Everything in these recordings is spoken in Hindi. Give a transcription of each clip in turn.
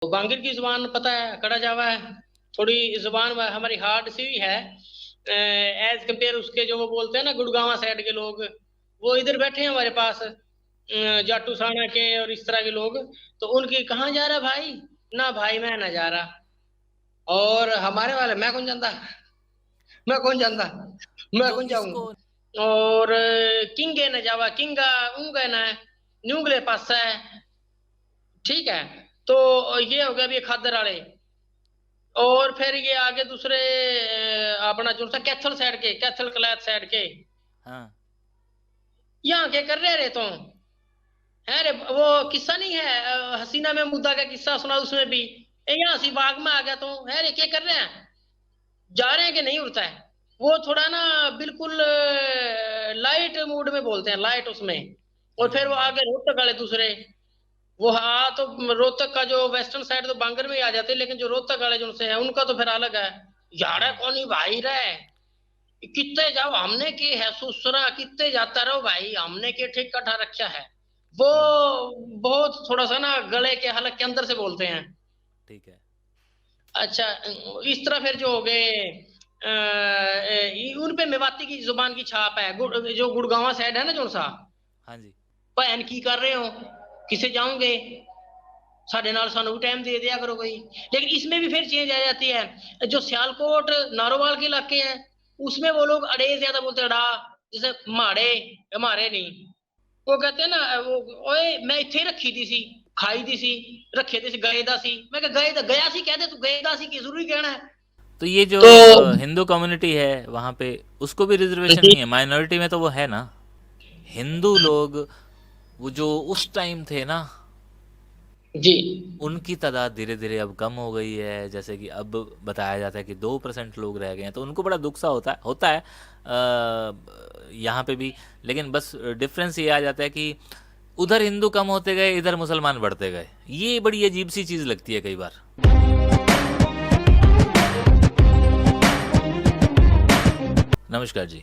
तो बांगिर की जुबान पता है, कड़ा जावा है। थोड़ी जुबान हमारी हार्ड सी भी है एज कंपेयर उसके जो वो बोलते हैं ना गुड़गांव साइड के लोग, वो इधर बैठे हैं हमारे पास, जाटू साना के और इस तरह के लोग। तो उनकी कहाँ जा रहा भाई, ना भाई मैं ना जा रहा। और हमारे वाले मैं कौन जानता, मैं कौन जानता, मैं तो कौन जाऊं। इसको और किंगे न जावा किंगा उंगे न न्यूगले पास है। ठीक है। तो ये हो गया अभी खादर वाले। और फिर ये आगे दूसरे अपना जो सा कैथल साइड के, कैथल कलैत साइड के, हाँ यहाँ के कर रहे तो है रे। वो किस्सा नहीं है हसीना में मुद्दा का किस्सा सुना उसमें भी, यहाँ सी बाग में आ गया तो है रे क्या कर रहे हैं, जा रहे हैं कि नहीं उड़ता है। वो थोड़ा ना बिल्कुल लाइट मूड में बोलते हैं, लाइट उसमें। और फिर वो हम्म। आगे रोहतक वाले दूसरे, वो हाँ तो रोहतक का जो वेस्टर्न साइड तो बांगर में ही आ जाते हैं, लेकिन जो रोहतक वाले जो से है उनका तो फिर अलग है। यार हम्म। कौन ही भाई रहे, कितने जाओ हमने की है सुसरा, कितने जाता रहो भाई हमने के ठीक कटा रखा है। वो हम्म। बहुत थोड़ा सा ना गले के हलक के अंदर से बोलते हैं। ठीक है। अच्छा, इस तरह फिर जो हो गए उन पे मेवाती की जुबान की छाप है। जो गुड़गांव साइड है ना जो सा, हाँ जी। भैन की कर रहे हो, किसे जाओगे, साढ़े नाल सानू भी टाइम दे दिया करो कोई। लेकिन इसमें भी फिर चेंज आ जाती है। जो सियालकोट नारोवाल के इलाके हैं उसमें वो लोग अड़े ज्यादा बोलते हैं, अड़ा, जैसे माड़े, हमारे नहीं। वो कहते हैं ना वो, ओए मैं इथे रखी दी सी, खाई दी सी, रखे दी सी, गए दा सी। मैं कहा गए दा गया सी कह दे, तू गए दा सी की जरूरी कहना है। तो ये जो तो हिंदू कम्युनिटी है वहाँ पे, उसको भी रिजर्वेशन जी नहीं है? माइनॉरिटी में तो वो है ना, हिंदू लोग, वो जो उस टाइम थे ना, जी उनकी तादाद धीरे धीरे अब कम हो गई है। जैसे कि अब बताया जाता है कि 2% लोग रह गए हैं, तो उनको बड़ा दुख सा होता है यहाँ पे भी। लेकिन बस डिफरेंस ये आ जाता है कि उधर हिंदू कम होते गए, इधर मुसलमान बढ़ते गए। ये बड़ी अजीब सी चीज़ लगती है कई बार। नमस्कार जी।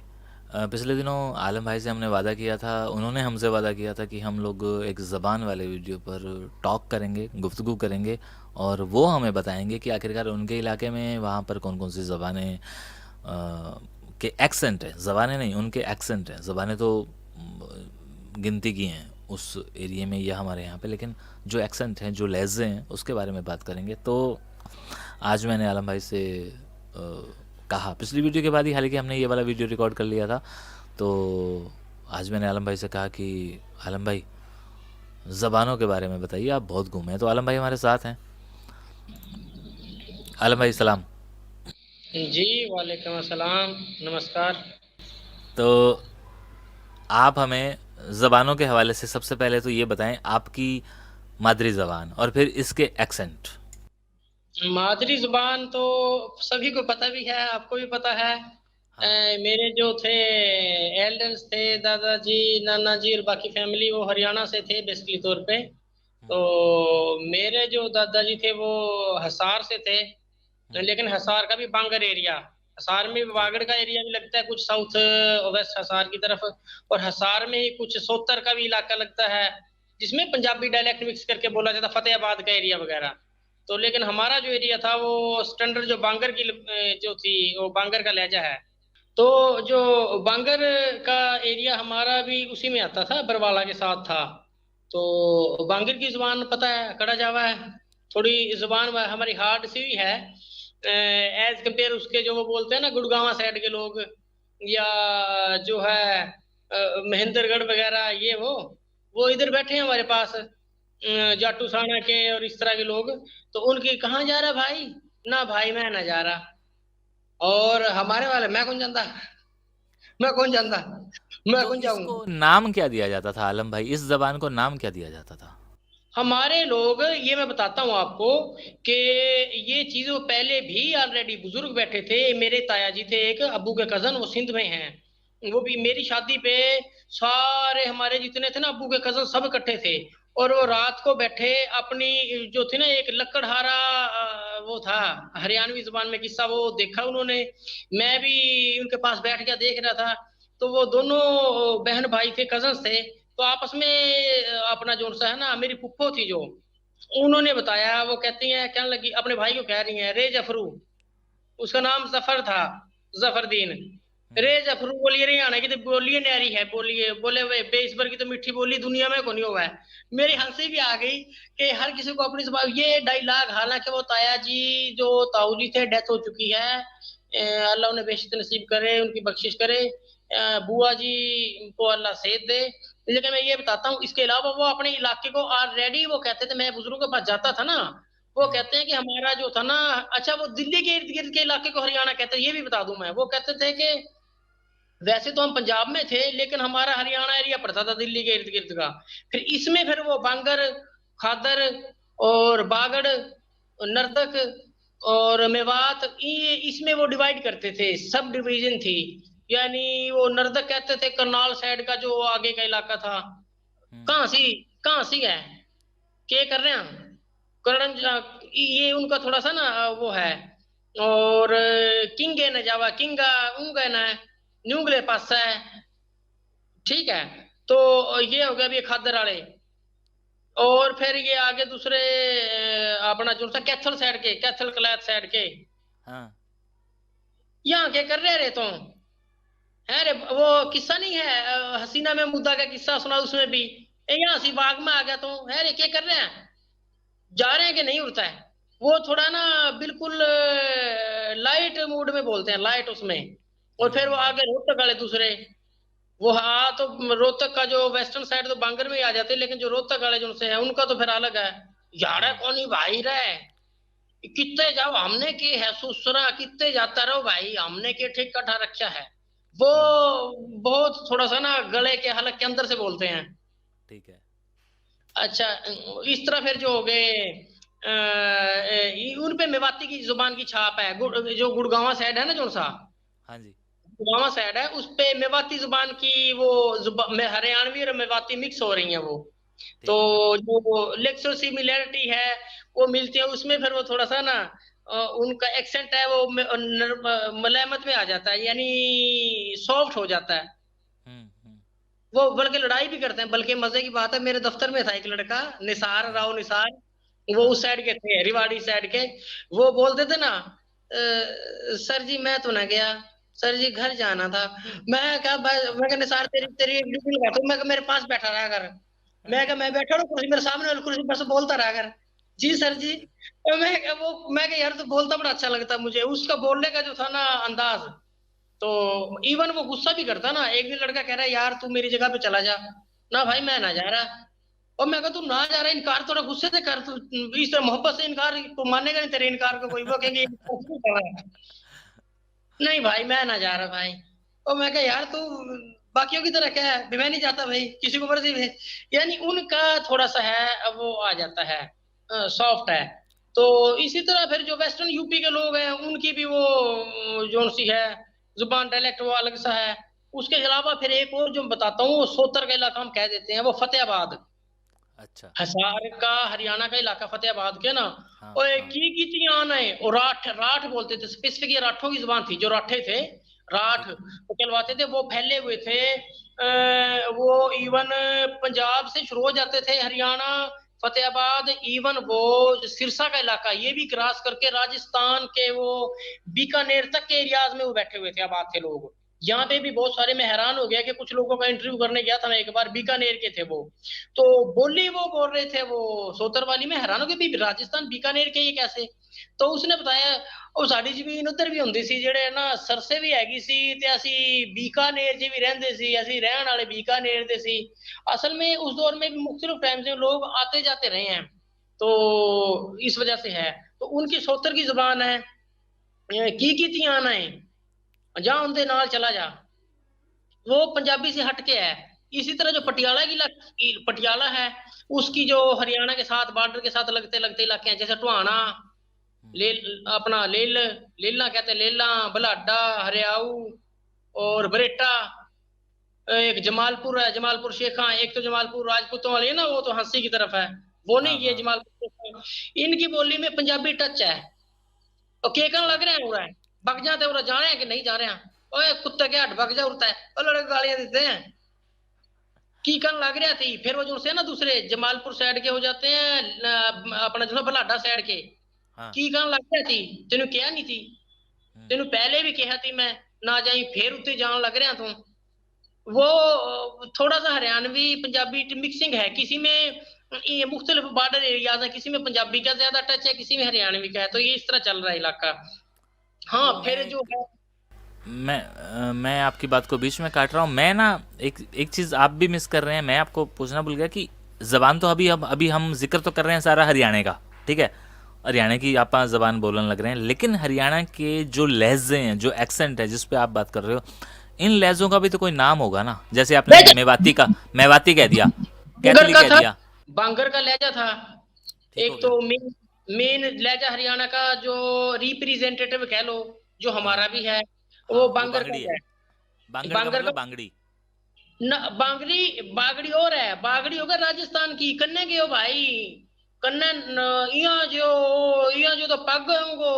पिछले दिनों आलम भाई से हमने वादा किया था, उन्होंने हमसे वादा किया था कि हम लोग एक ज़बान वाले वीडियो पर टॉक करेंगे, गुफ्तगू करेंगे, और वो हमें बताएंगे कि आखिरकार उनके इलाके में वहाँ पर कौन कौन सी ज़बानें के एक्सेंट हैं। ज़बानें नहीं, उनके एक्सेंट हैं। ज़बानें तो गिनती की हैं उस एरिए में या हमारे यहाँ पे, लेकिन जो एक्सेंट हैं, जो लहजे हैं, उसके बारे में बात करेंगे। तो आज मैंने आलम भाई से कहा, पिछली वीडियो के बाद ही, हालांकि हमने ये वाला वीडियो रिकॉर्ड कर लिया था, तो आज मैंने आलम भाई से कहा कि आलम भाई, ज़बानों के बारे में बताइए, आप बहुत घूमे हैं। तो आलम भाई हमारे साथ हैं। आलम भाई सलाम। जी, वालेकुम अस्सलाम, नमस्कार। तो आप हमें ज़बानों के हवाले से सबसे पहले तो ये बताएं, आपकी मादरी ज़बान और फिर इसके एक्सेंट। मादरी जुबान तो सभी को पता भी है, आपको भी पता है। हाँ। मेरे जो थे एल्डर्स थे, दादाजी नाना जी और बाकी फैमिली, वो हरियाणा से थे बेसिकली तौर पे। तो मेरे जो दादाजी थे वो हसार से थे, लेकिन हसार का भी बांगर एरिया, हसार में भी ठीक वागड़ है। का एरिया भी लगता है कुछ साउथ वेस्ट हसार की तरफ। और हसार में ही कुछ सोतर का भी इलाका लगता है, जिसमें पंजाबी डायलेक्ट मिक्स करके बोला जाता, फतेहाबाद का एरिया वगैरह। तो लेकिन हमारा जो एरिया था वो स्टैंडर्ड जो बांगर की जो थी वो बांगर का लहजा है। तो जो बांगर का एरिया हमारा भी उसी में आता था, बरवाला के साथ था। तो बांगर की जुबान पता है, कड़ा जावा है। थोड़ी जुबान हमारी हार्ड सी भी है एज कंपेयर उसके जो वो बोलते हैं ना गुड़गांव साइड के लोग, या जो है महेंद्रगढ़ वगैरह, ये वो इधर बैठे हैं हमारे पास, जाटू साना के और इस तरह के लोग। तो उनकी कहाँ जा रहा भाई, ना भाई मैं ना जा रहा। और हमारे वाले मैं कौन जानता, मैं कौन जानता, मैं तो कौन जाऊं। इसको नाम क्या दिया जाता था आलम भाई, इस ज़बान को नाम क्या दिया जाता था? हमारे लोग, ये मैं बताता हूँ आपको कि ये चीज वो पहले भी ऑलरेडी बुजुर्ग बैठे थे। मेरे ताया जी थे एक, अब्बू के कजन, वो सिंध में हैं। वो भी मेरी शादी पे सारे हमारे जितने थे ना अब्बू के कजन सब इकट्ठे थे। और वो रात को बैठे अपनी जो थी ना एक लकड़हारा वो था हरियाणवी जुबान में किस्सा, वो देखा उन्होंने। मैं भी उनके पास बैठ गया देख रहा था। तो वो दोनों बहन भाई थे, कजन थे। तो आपस में अपना जो सा है ना, मेरी फुप्पो थी जो, उन्होंने बताया, वो कहती हैं, कहने लगी, अपने भाई को कह रही हैं, रे जफरू, उसका नाम जफर था, जफरदीन। हम्म। रे जफरू बोलिए, हरियाणा की तो बोलिए न्यारी है, बोलिए, बोले वे बेईश्वर की तो मीठी बोली दुनिया में को नहीं हुआ है। मेरी हाँ। हंसी भी आ गई कि हर किसी को अपनी जबान, ये डायलॉग, हालांकि वो ताया जी जो ताऊ जी थे, डेथ हो चुकी है, अल्लाह उन्हें बेशत नसीब करे, उनकी बख्शिश करे, बुआ जी को अल्लाह सेहत दे। लेकिन मैं ये बताता हूँ, इसके अलावा वो अपने इलाके को ऑलरेडी, वो कहते थे, मैं बुजुर्गों के पास जाता था ना, वो हम्म। कहते हैं कि हमारा जो था ना, अच्छा वो दिल्ली के इर्द गिर्द के इलाके को हरियाणा कहते हैं, ये भी बता दूं मैं। वो कहते थे कि वैसे तो हम पंजाब में थे, लेकिन हमारा हरियाणा एरिया पड़ता था दिल्ली के इर्द गिर्द का। फिर इसमें फिर वो बांगर, खादर और बागड़, नर्तक और मेवात, ये इसमें वो डिवाइड करते थे, सब डिवीजन थी। यानी वो नर्तक कहते थे करनाल साइड का जो आगे का इलाका था। हम्म। कहाँ सी, कहाँ सी है, क्या कर रहे हैं करण, ये उनका थोड़ा सा ना वो है। और किंगे न जावा किंगा उंगे न न्यूंगले पास है, ठीक है। तो ये हो गया अभी खादर वाले। और फिर ये आगे दूसरे अपना जो सा कैथल साइड के, कैथल कलैत साइड के, हाँ। यहाँ के कर रहे रे तो है रे, वो किस्सा नहीं है, हसीना में मुद्दा का किस्सा सुना उसमें भी, यहाँ सी बाग में आ गया तो है रे, क्या कर रहे हैं, जा रहे हैं कि नहीं उड़ता है। वो थोड़ा ना बिल्कुल लाइट मूड में बोलते हैं, लाइट उसमें। और फिर वो हम्म। आगे रोहतक वाले दूसरे, वो हाँ, तो रोहतक का जो वेस्टर्न साइड तो बांगर में ही आ जाते हैं, लेकिन जो रोहतक वाले जो से है उनका तो फिर अलग है। यार हम्म। कौन ही भाई रहे, कितने जाओ हमने की है सुसरा, कितने जाता रहो भाई, हमने के ठीक कटा रखा है। वो हम्म। बहुत थोड़ा सा ना गले के हलक के अंदर से बोलते हैं। ठीक है। अच्छा, इस तरह फिर जो हो गए, उन पे मेवाती की जुबान की छाप है, जो गुड़गांव साइड है ना, जो सा हाँ जी। गुड़गांव साइड है, उस पे मेवाती जुबान की वो में हरियाणवी और मेवाती मिक्स हो रही है वो। तो ठीक है। जो लेक्सो सिमिलैरिटी है वो मिलती है उसमें, फिर वो थोड़ा सा ना उनका एक्सेंट है वो मलयामत में आ जाता है, यानी सॉफ्ट हो जाता है। हम्म। हम्म। वो बल्कि लड़ाई भी करते हैं, बल्कि मजे की बात है, मेरे दफ्तर में था एक लड़का, निसार हाँ। राव निसार, वो हाँ। उस साइड के थे, रिवाड़ी साइड के। वो बोलते थे ना, सर जी मैं तो ना गया, सर जी घर जाना था। मैं कहा भाई, मैं कहा निसार तेरी तेरी एक ड्यूटी लगा, तो मैं कहा मेरे पास बैठा रहा कर। मैं कहा मैं बैठा हूँ कुर्सी, मेरे सामने वाली कुर्सी पर से बोलता रहा कर। जी सर जी। और मैं कहा यार तो बोलता बड़ा अच्छा लगता मुझे, उसका बोलने का जो था ना अंदाज। तो इवन वो गुस्सा भी करता ना, एक दिन लड़का कह रहा है यार तू मेरी जगह पे चला जा, ना भाई हम्म। मैं ना जा रहा। और मैं कहा तू ना जा रहा, इनकार थोड़ा गुस्से से कर, तू इस तरह मोहब्बत से इनकार तो मानेगा नहीं तेरे इनकार को कोई, वो कहेंगे ये इनकार क्यों कर रहा है? नहीं भाई मैं ना जा रहा भाई। और मैं कहा यार तू बाकियों की तरह क्या है, मैं नहीं जाता भाई, किसी को मर्जी है। यानी उनका थोड़ा सा है, अब वो आ जाता है, सॉफ्ट है। तो इसी तरह फिर जो वेस्टर्न यूपी के लोग हैं उनकी भी वो जो सी है जुबान, डायलेक्ट वो अलग सा है। उसके अलावा फिर एक और जो बताता हूँ, वो सोतर का इलाका हम कह देते हैं, वो फतेहाबाद, अच्छा। हिसार का हरियाणा का इलाका फतेहाबाद के ना। हाँ। और हाँ। की आन है, और राठ राठ बोलते थे, स्पेसिफिक ये राठों की जुबान थी, जो राठे थे, राठ ठीक है। वो कहलवाते थे, वो फैले हुए थे। वो इवन पंजाब से शुरू हो जाते थे, हरियाणा, फतेहाबाद, इवन वो जो सिरसा का इलाका, ये भी क्रॉस करके राजस्थान के वो बीकानेर तक के एरियाज में वो बैठे हुए थे, आबाद थे लोग। यहाँ पे भी बहुत सारे, मैं हैरान हो गया कि कुछ लोगों का इंटरव्यू करने गया था मैं एक बार, बीकानेर के थे वो। तो बोली वो बोल रहे थे वो सोतर वाली, में हैरान हो गया भी राजस्थान बीकानेर के ये कैसे। तो उसने बताया ਉਹ ਸਾਡੀ ਜ਼ਮੀਨ ਉੱਧਰ ਵੀ ਹੁੰਦੀ ਸੀ, ਜਿਹੜੇ ਨਾ ਸਰਸੇ ਵੀ ਹੈਗੀ ਸੀ, ਤੇ ਅਸੀਂ बीकानेर 'ਚ भी रहते सी, ਅਸੀਂ रहने वाले बीकानेर ਦੇ ਸੀ। असल में उस दौर में भी मुख्तलिफ टाइम से लोग आते जाते रहे हैं, तो इस वजह से है। तो उनकी सोतर की जुबान है, की तियान है, जा उनके नाल चला जा, वो पंजाबी से हटके है। इसी तरह जो ठीक है। पटियाला पटियाला है, उसकी जो हरियाणा के साथ बॉर्डर के साथ लगते लगते इलाके हैं, जैसे टोहाना, हम्म। ले अपना लेल, लेला कहते हैं, लेला, बलाडा, हरियाऊ और बरेटा। एक जमालपुर है, जमालपुर शेखा, एक तो जमालपुर राजपूतों वाली है ना, वो तो हंसी की तरफ है, वो हाँ। नहीं, ये हाँ। जमालपुर शेखा। इनकी बोली में पंजाबी टच है। तो केकन अच्छा। लग रहे हैं उरा, भग जाते उरा, जा रहे हैं कि नहीं जा रहे हैं, ओए कुत्ते के हट भग जा उड़ता है, और लड़के गालियां देते हैं। की कन लग रहा थी। फिर वो जो से ना दूसरे जमालपुर साइड के हो जाते हैं, अपना जो बलाडा साइड के, हाँ। की कन लग रहा थी, तेन क्या नहीं थी, हम्म। तेन पहले भी कहा थी मैं ना जाई, फिर उत्ते जान लग रहा तू। वो थोड़ा सा हरियाणवी पंजाबी मिक्सिंग है, किसी में ये मुख्तलिफ बॉर्डर एरियाज है, किसी में पंजाबी का ज्यादा टच है, किसी में हरियाणवी का है, तो ये इस तरह चल रहा है इलाका। हाँ तो फिर जो है, मैं आपकी बात को बीच में काट रहा हूँ। मैं ना एक एक चीज़ आप भी मिस कर रहे हैं, मैं आपको पूछना भूल गया कि ज़बान तो अभी हम जिक्र तो कर रहे हैं सारा हरियाणा का, ठीक है, हरियाणा की आप ज़बान बोलने लग रहे हैं, लेकिन हरियाणा के जो लहजे हैं, जो एक्सेंट है जिस पे आप बात कर रहे हो, इन लहजों का भी तो कोई नाम होगा ना। जैसे आपने मेवाती कह दिया, बांगर कैथली का कह था, दिया। बांगर का लहजा था। ठीक हो एक गया। तो मेन मेन लहजा हरियाणा का जो रिप्रेजेंटेटिव कह लो, जो हाँ। हमारा भी है, वो हाँ वो बांगर का बांगड़ी है। है। बांगड़ का बांगर का मतलब बांगड़ी। न, बांगड़ी बागड़ी और है, बागड़ी होगा राजस्थान की, कन्ने के हो भाई, कन्ने यहाँ जो तो पग है उनको,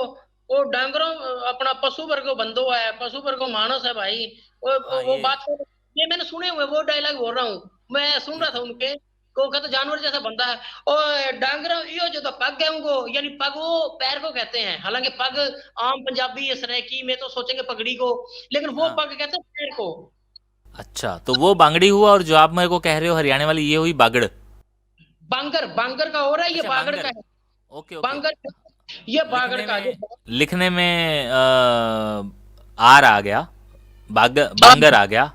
वो डांगरों, अपना पशु वर्ग को बंदो है, पशु वर्ग को मानस है भाई। हाँ वो ये बात ये मैंने सुने हुए, वो डायलॉग बोल रहा हूँ, मैं सुन रहा ठीक था है। उनके, को कहते जानवर जैसा बंदा है। और डांगरा यो जो तो पग है उनको, यानी पग वो पैर को कहते हैं, हालांकि पग हाँ। आम पंजाबी सराइकी में तो सोचेंगे पगड़ी को, लेकिन वो हाँ। पग कहते हैं पैर को। अच्छा, तो वो बांगड़ी हुआ, और जो आप मेरे को कह रहे हो हरियाणा वाली, ये हुई बागड़। बांगर बांगर का हो रहा है, ये अच्छा बागड़ का बांगर। है। Okay okay. बांगर, ये बागड़ लिखने का जो में लिखने में आर आ गया, बांगर आ गया।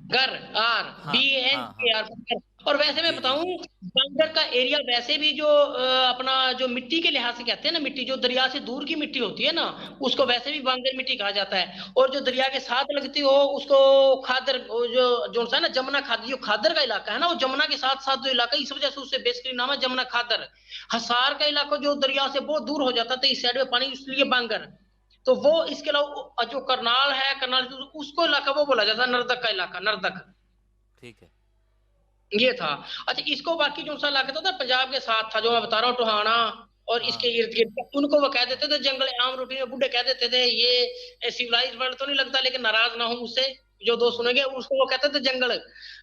गर, आर हाँ बी एन हाँ के हाँ। आर। और वैसे मैं जी जी बताऊं, जी। बांगर का एरिया वैसे भी जो अपना जो मिट्टी के लिहाज से कहते हैं ना, मिट्टी जो दरिया से दूर की मिट्टी होती है ना, उसको हाँ वैसे भी बांगर मिट्टी कहा जाता है। और जो दरिया के साथ लगती हो उसको खादर, वो जो जो सा है ना जमुना खादर, जो खादर का इलाका है ना, वो जमुना के साथ साथ जो इलाका है, इस वजह से उससे बेसिकली नाम है जमुना खादर। हसार का इलाका जो दरिया से बहुत दूर हो जाता था इस साइड में पानी, इसलिए बांगर। तो वो इसके अलावा जो करनाल है, करनाल उसको इलाका वो बोला जाता है नर्दक का इलाका, नर्दक ठीक है। ये था। अच्छा, इसको बाकी जो सा इलाका था पंजाब के साथ था, जो मैं बता रहा हूँ, टोहाना और इसके हाँ इर्द गिर्द, उनको वो कह देते थे जंगल। आम रोटी में बूढ़े कह देते थे, ये सिविलाइज वर्ड तो नहीं लगता, लेकिन नाराज ना हो मुझसे जो दोस्त हाँ। सुनेंगे, उसको वो कहते थे जंगल।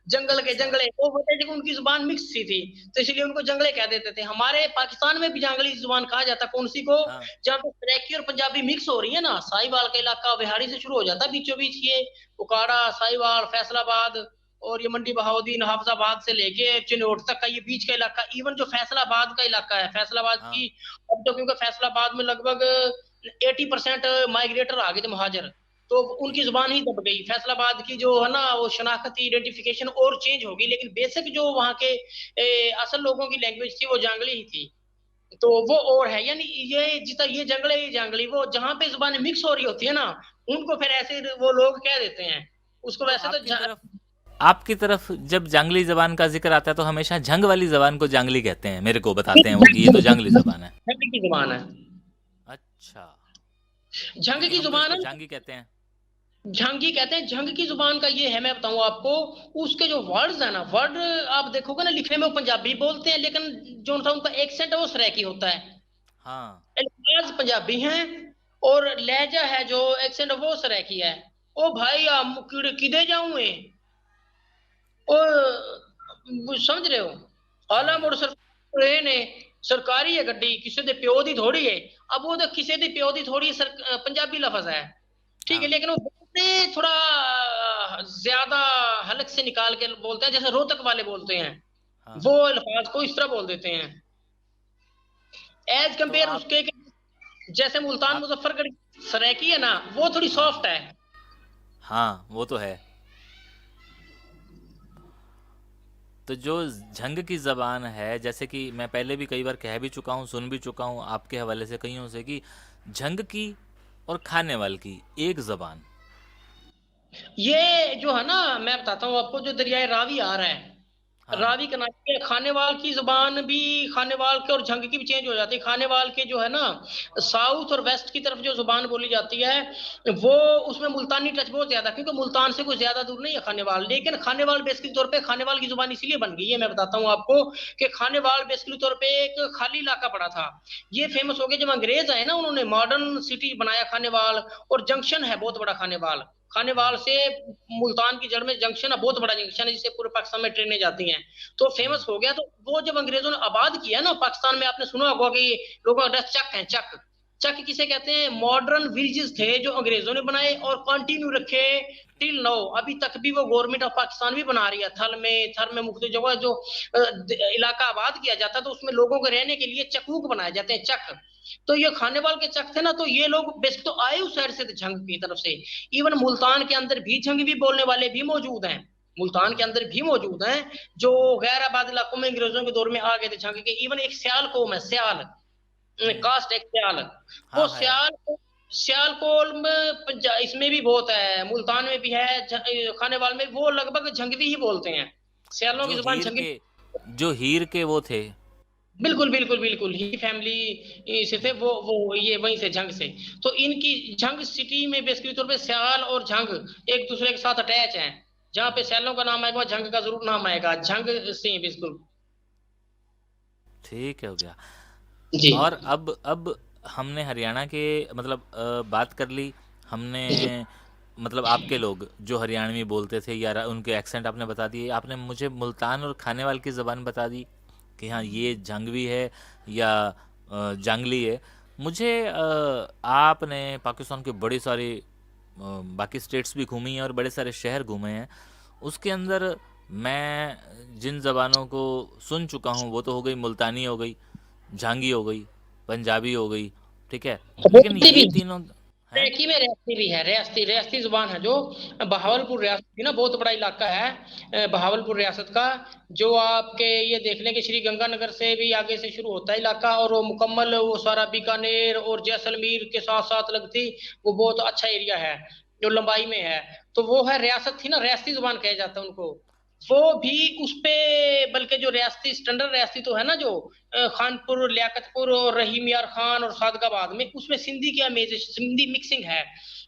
जंगल के अच्छा। जंगले वो होते थे, उनकी जुबान मिक्स सी थी, तो इसलिए उनको जंगले कह देते थे। हमारे पाकिस्तान में भी जंगली जुबान कहा जाता, कौन सी को, हाँ जहाँ पे सराइकी और पंजाबी मिक्स हो रही है ना, साहिवाल का इलाका बिहारी से शुरू हो जाता है बीचों बीच, ये उकाड़ा, ठीक है। साहिवाल, फैसलाबाद, और ये मंडी बहाउद्दीन, हाफजाबाद से लेके चिन्नौट तक का ये बीच का इलाका, इवन जो फैसलाबाद का इलाका है, फैसलाबाद की, हाँ अब तो क्योंकि फैसलाबाद में लगभग 80% माइग्रेटर आ गए थे, महाजर, तो ठीक उनकी है। जुबान ही दब गई। फैसलाबाद की जो है ना वो शनाख्ती आइडेंटिफिकेशन और चेंज हो गई, लेकिन बेसिक जो वहाँ के असल लोगों की लैंग्वेज थी वो जांगली ही थी। तो वो और है, यानी ये जितना ये जंगले, ये जंगली, वो जहाँ पे जुबानें मिक्स हो रही होती है ना, उनको फिर ऐसे वो लोग कह देते हैं उसको। तो वैसे तो आपकी तरफ जब जांगली जबान का जिक्र आता है तो हमेशा झंग वाली जबान को जांगली कहते हैं, मेरे को बताते हैं वो कि ये तो जांगली जबान है। झंग की जुबान है, अच्छा। झंग क्योंकि की हम तो जुबान इसको है, जांगी कहते हैं। झांगी कहते हैं। झंग की जुबान का ये है, मैं बताऊं आपको, उसके जो वर्ड्स है ना, वर्ड आप देखोगे ना, लिखने में वो पंजाबी बोलते हैं, लेकिन जो सा उनका एक्सेंट है वो सराइकी होता है। हाँ। अल्फाज पंजाबी हैं, और लहजा है जो एक्सेंट वो सराइकी है। ओ भाई हम किधे जाऊं मैं, ओ समझ रहे हो, आला समझ मोड़ गया। सर ट्रेन है, सरकारी है गड्डी, किसी दे प्यो दी थोड़ी है। अब वो तो किसी दी प्यो दी थोड़ी पंजाबी लफज है, ठीक है, हाँ लेकिन वो बोलते थोड़ा ज्यादा हलक से निकाल के बोलते हैं, जैसे रोहतक वाले बोलते हैं, हाँ। वो अल्फाज को इस तरह बोल देते हैं, एज तो कंपेयर उसके जैसे मुल्तान आप मुजफ्फरगढ़ सराइकी है ना, वो थोड़ी हाँ सॉफ्ट है। हाँ वो तो है। तो जो झंग की ज़बान है, जैसे कि मैं पहले भी कई बार कह भी चुका हूँ, सुन भी चुका हूँ आपके हवाले से कईयों से, कि झंग की और खाने वाल की एक ज़बान। ये जो है ना, मैं बताता हूँ आपको, जो दरियाए रावी आ रहा है, हाँ रावी कनारी के खानेवाल की जुबान भी, खानेवाल के और झंग की भी चेंज हो जाती है। खानेवाल के जो है ना, साउथ और वेस्ट की तरफ जो जुबान बोली जाती है, वो उसमें मुल्तानी टच बहुत ज्यादा, क्योंकि मुल्तान से कुछ ज्यादा दूर नहीं है खानेवाल, लेकिन खानेवाल बेसिकली तौर पे खानेवाल की जुबान इसलिए बन गई है, मैं बताता हूँ आपको, कि खानेवाल बेसिकली तौर पे एक खाली इलाका पड़ा था। ये फेमस हो गया जब अंग्रेज आए ना, उन्होंने मॉडर्न सिटी बनाया खानेवाल, और जंक्शन है बहुत बड़ा खानेवाल, खानेवाल से मुल्तान की जड़ में जंक्शन है, बहुत बड़ा जंक्शन है जिससे पूरे पाकिस्तान में ट्रेनें जाती हैं, तो फेमस हो गया। तो वो जब अंग्रेजों ने आबाद किया ना पाकिस्तान में, आपने सुना होगा कि लोगों का एड्रेस चक है, चक। चक किसे कहते हैं? मॉडर्न विलेजेस थे जो अंग्रेजों ने बनाए और कंटिन्यू रखे टिल नाउ, अभी तक भी वो गवर्नमेंट ऑफ पाकिस्तान भी बना रही है। थल में मुख्तलिफ जगह जो इलाका आबाद किया जाता है तो उसमें लोगों को रहने के लिए चकूक बनाए जाते हैं, चक। तो ये खानेवाल के चक थे ना, तो ये लोग बेसिक तो आए उस साइड से थे, झंग की तरफ से। इवन मुल्तान के अंदर भी झंग भी बोलने वाले भी मौजूद हैं, मुल्तान के अंदर भी मौजूद हैं, जो गैर आबाद इलाकों में अंग्रेजों के दौर में आ गए थे झंग के। इवन एक स्याल कौम है, स्याल कास्ट, एक स्याल, वो हाँ है। स्याल, सियालकोट में इसमें भी बहुत है, मुल्तान में भी है, खानेवाल में, वो लगभग झंगवी ही बोलते हैं, सियालों की जुबान झंगवी। जो हीर के वो थे। बिल्कुल बिल्कुल बिल्कुल, ही फैमिली से थे वो ये वहीं से, झंग से। तो इनकी झंग सिटी में बेसिकली तौर पे सियाल और झंग एक दूसरे के साथ अटैच हैं, जहाँ पे सियालों का नाम आएगा झंग का जरूर नाम आएगा, झंग से बिल्कुल। ठीक है, हो गया। जी और अब हमने हरियाणा के मतलब बात कर ली हमने, जी मतलब आपके लोग जो हरियाणवी बोलते थे या उनके एक्सेंट आपने बता दिए, आपने मुझे मुल्तान और खानेवाल की ज़बान बता दी कि हाँ ये जंगवी है या जांगली है। मुझे आपने पाकिस्तान के बड़ी सारी बाकी स्टेट्स भी घूमी हैं और बड़े सारे शहर घूमे हैं, उसके अंदर मैं जिन ज़बानों को सुन चुका हूँ वो तो हो गई मुल्तानी, हो गई झांगी, हो गई पंजाबी, हो गई, ठीक है, लेकिन रियासती ये भी, तीनों हैं। रेकी में रियासती भी है, रियासती रियासती जुबान है जो बहावलपुर रियासत की ना, बहुत बड़ा इलाका है बहावलपुर रियासत का, जो आपके ये देख लें कि श्री गंगानगर से भी आगे से शुरू होता है इलाका, और वो मुकम्मल वो सारा बीकानेर और जैसलमेर के साथ साथ लगती, वो बहुत अच्छा एरिया है जो लंबाई में है। तो वो है रियासत थी ना, रियासती जुबान कहा जाता है उनको। वो भी उस पे, बल्कि जो रियासती स्टैंडर्ड रियासती तो है ना, जो खानपुर, लियाकतपुर और रहीम यार खान और सादगाबाद में, उसमें सिंधी क्या मेज, सिंधी मिक्सिंग है।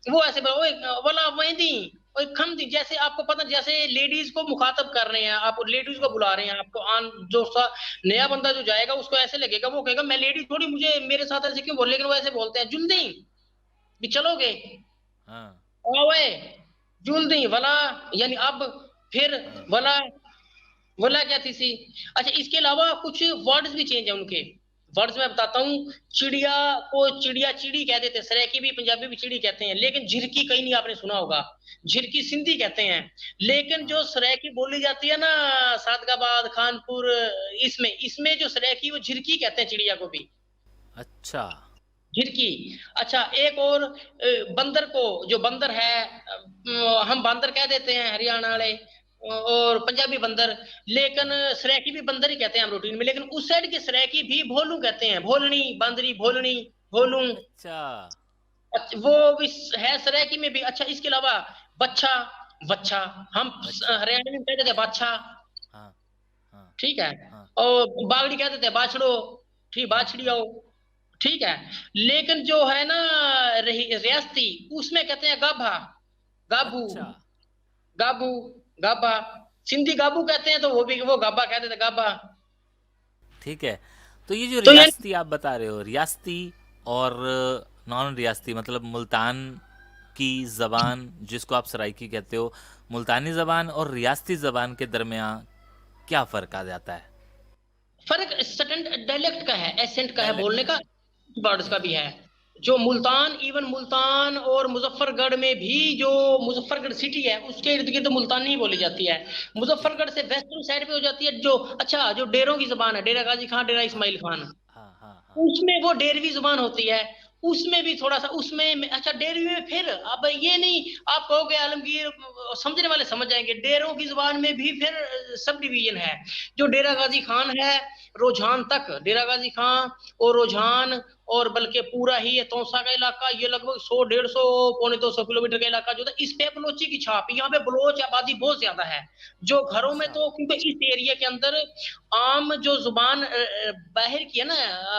वो ऐसे ओए वाला वही ओए खम दी, जैसे आपको पता, जैसे लेडीज को मुखातब कर रहे हैं, आप लेडीज को बुला रहे हैं, आपको आन जो सा नया बंदा जो जाएगा उसको ऐसे लगेगा, वो कहेगा मैं लेडी थोड़ी, मुझे मेरे साथ ऐसे क्यों बोल, लेकिन वो ऐसे बोलते हैं, जुल्दी भी चलोगे, हाँ ओए जुल्दी वाला, यानी अब, फिर हाँ। वाला, बोला क्या थी सी। अच्छा, इसके अलावा कुछ वर्ड्स भी चेंज है उनके, वर्ड्स मैं बताता हूँ। चिड़िया को चिड़िया चिड़ी कह देते हैं, सरेकी भी पंजाबी भी चिड़ी कहते हैं, लेकिन झिरकी कहीं नहीं आपने सुना होगा, झिरकी सिंधी कहते हैं। लेकिन जो हाँ। सरेकी बोली जाती है ना, सादगाबाद खानपुर, इसमें इसमें जो सरेकी, वो झिरकी कहते हैं चिड़िया को भी, अच्छा। झिरकी। अच्छा, एक और बंदर को, जो बंदर है, हम बंदर कह देते हैं हरियाणा वाले और पंजाबी बंदर, लेकिन सरेकी भी बंदर ही कहते हैं हम रूटीन में, लेकिन उस साइड के सरेकी भी भोलू कहते हैं, भोलनी, बंदरी, भोलनी, भोलू। अच्छा। वो भी है सरेकी में भी। अच्छा, इसके अलावा बच्चा, बच्चा, हम अच्छा। हरियाणा में कहते थे बादशाह, हाँ हाँ ठीक है, हाँ। और बागड़ी कहते थे बाछड़ो, ठीक, हाँ बाछड़ी हाँ। आओ, ठीक है। लेकिन जो है ना रियासती, उसमें कहते हैं गाभा, गाभू, अच्छा। गाबू, गाबा, सिंधी गाबू कहते हैं, तो वो भी वो गाबा कहते थे, गाबा। ठीक है, तो ये जो तो यानी रियासती आप बता रहे हो, रियासती और नॉन रियासती, मतलब मुल्तान की ज़बान जिसको आप सराइकी कहते हो, मुल्तानी ज़बान और रियासती ज़बान के दरमियान क्या फ़र्क आ जाता है? फर्क सटन डायलेक्ट का है, एसेंट का है डायलेक्ट बोलने का। का, वर्ड्स का भी है। जो मुल्तान, इवन मुल्तान और मुजफ्फरगढ़ में भी, जो मुजफ्फरगढ़ सिटी है उसके इर्द गिर्द मुल्तानी बोली जाती है। ठीक है। मुजफ्फरगढ़ से वेस्टर्न साइड पे हो जाती है जो, अच्छा, जो डेरों की जबान है, डेरा गाजी खान, डेरा हाँ इस्माइल खान, हाँ हाँ हाँ। उसमें वो डेरवी जुबान होती है। उसमें भी थोड़ा सा अच्छा, डेरवी में फिर अब ये नहीं, आप कहोगे आलमगीर, समझने वाले समझ जाएंगे, डेरों की जुबान में भी फिर सब डिवीजन है। जो डेरा गाजी खान है, रुझान तक, डेरा गाजी खान और रुझान, और बल्कि पूरा ही ये तौसा का इलाका, ये लगभग 100-150 पौने 200 किलोमीटर का इलाका जो था, इस पे बलोची की छाप, यहाँ पे बलोच आबादी बहुत ज्यादा है। जो घरों में अच्छा। तो, क्योंकि इस एरिया के अंदर आम जो जुबान बाहर की है ना,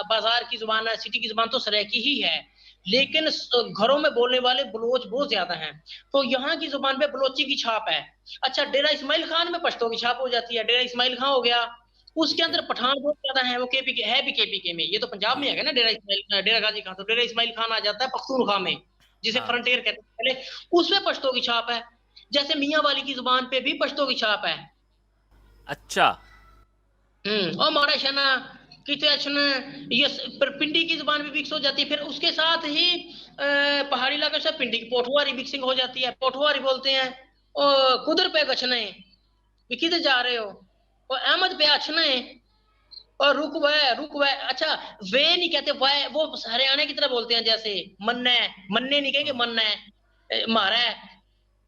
बाजार की जुबान है, सिटी की जुबान तो सराइकी ही है, लेकिन घरों में बोलने वाले बलोच बहुत ज्यादा हैं। तो यहाँ की जुबान पे बलोची की छाप है। अच्छा, डेरा इस्माइल खान में पश्तो की छाप हो जाती है, डेरा इस्माइल खान हो गया, उसके ठीक अंदर है। पठान बहुत ज्यादा है, वो केपी के है भी, केपी के में, ये तो पंजाब में ठीक है है। ना, डेरा इस्माइल, डेरा गाजी खान, तो डेरा इस्माइल खान आ जाता है पख्तूनख्वा में। जिसे हाँ। फ्रंटियर कहते हैं पहले, उसमें पश्तो की छाप है। जैसे मियाँ वाली की जुबान पे भी पश्तो की छाप है। अच्छा। और मारा शना किते अचना, ये पिंडी की जुबान भी मिक्स हो जाती है। फिर उसके साथ ही पहाड़ी इलाके से पिंडी की पोठवारी मिक्सिंग हो जाती है, पोठवारी बोलते हैं। और कुदर पे गछने, ये किधर जा रहे हो, और अहमद पे अचना है, और रुक वह। अच्छा, वे नहीं कहते, वह वो हरियाणा की तरह बोलते हैं, जैसे मन्ने, मन्ने नहीं कहेंगे, हाँ। मन्ने मारा है,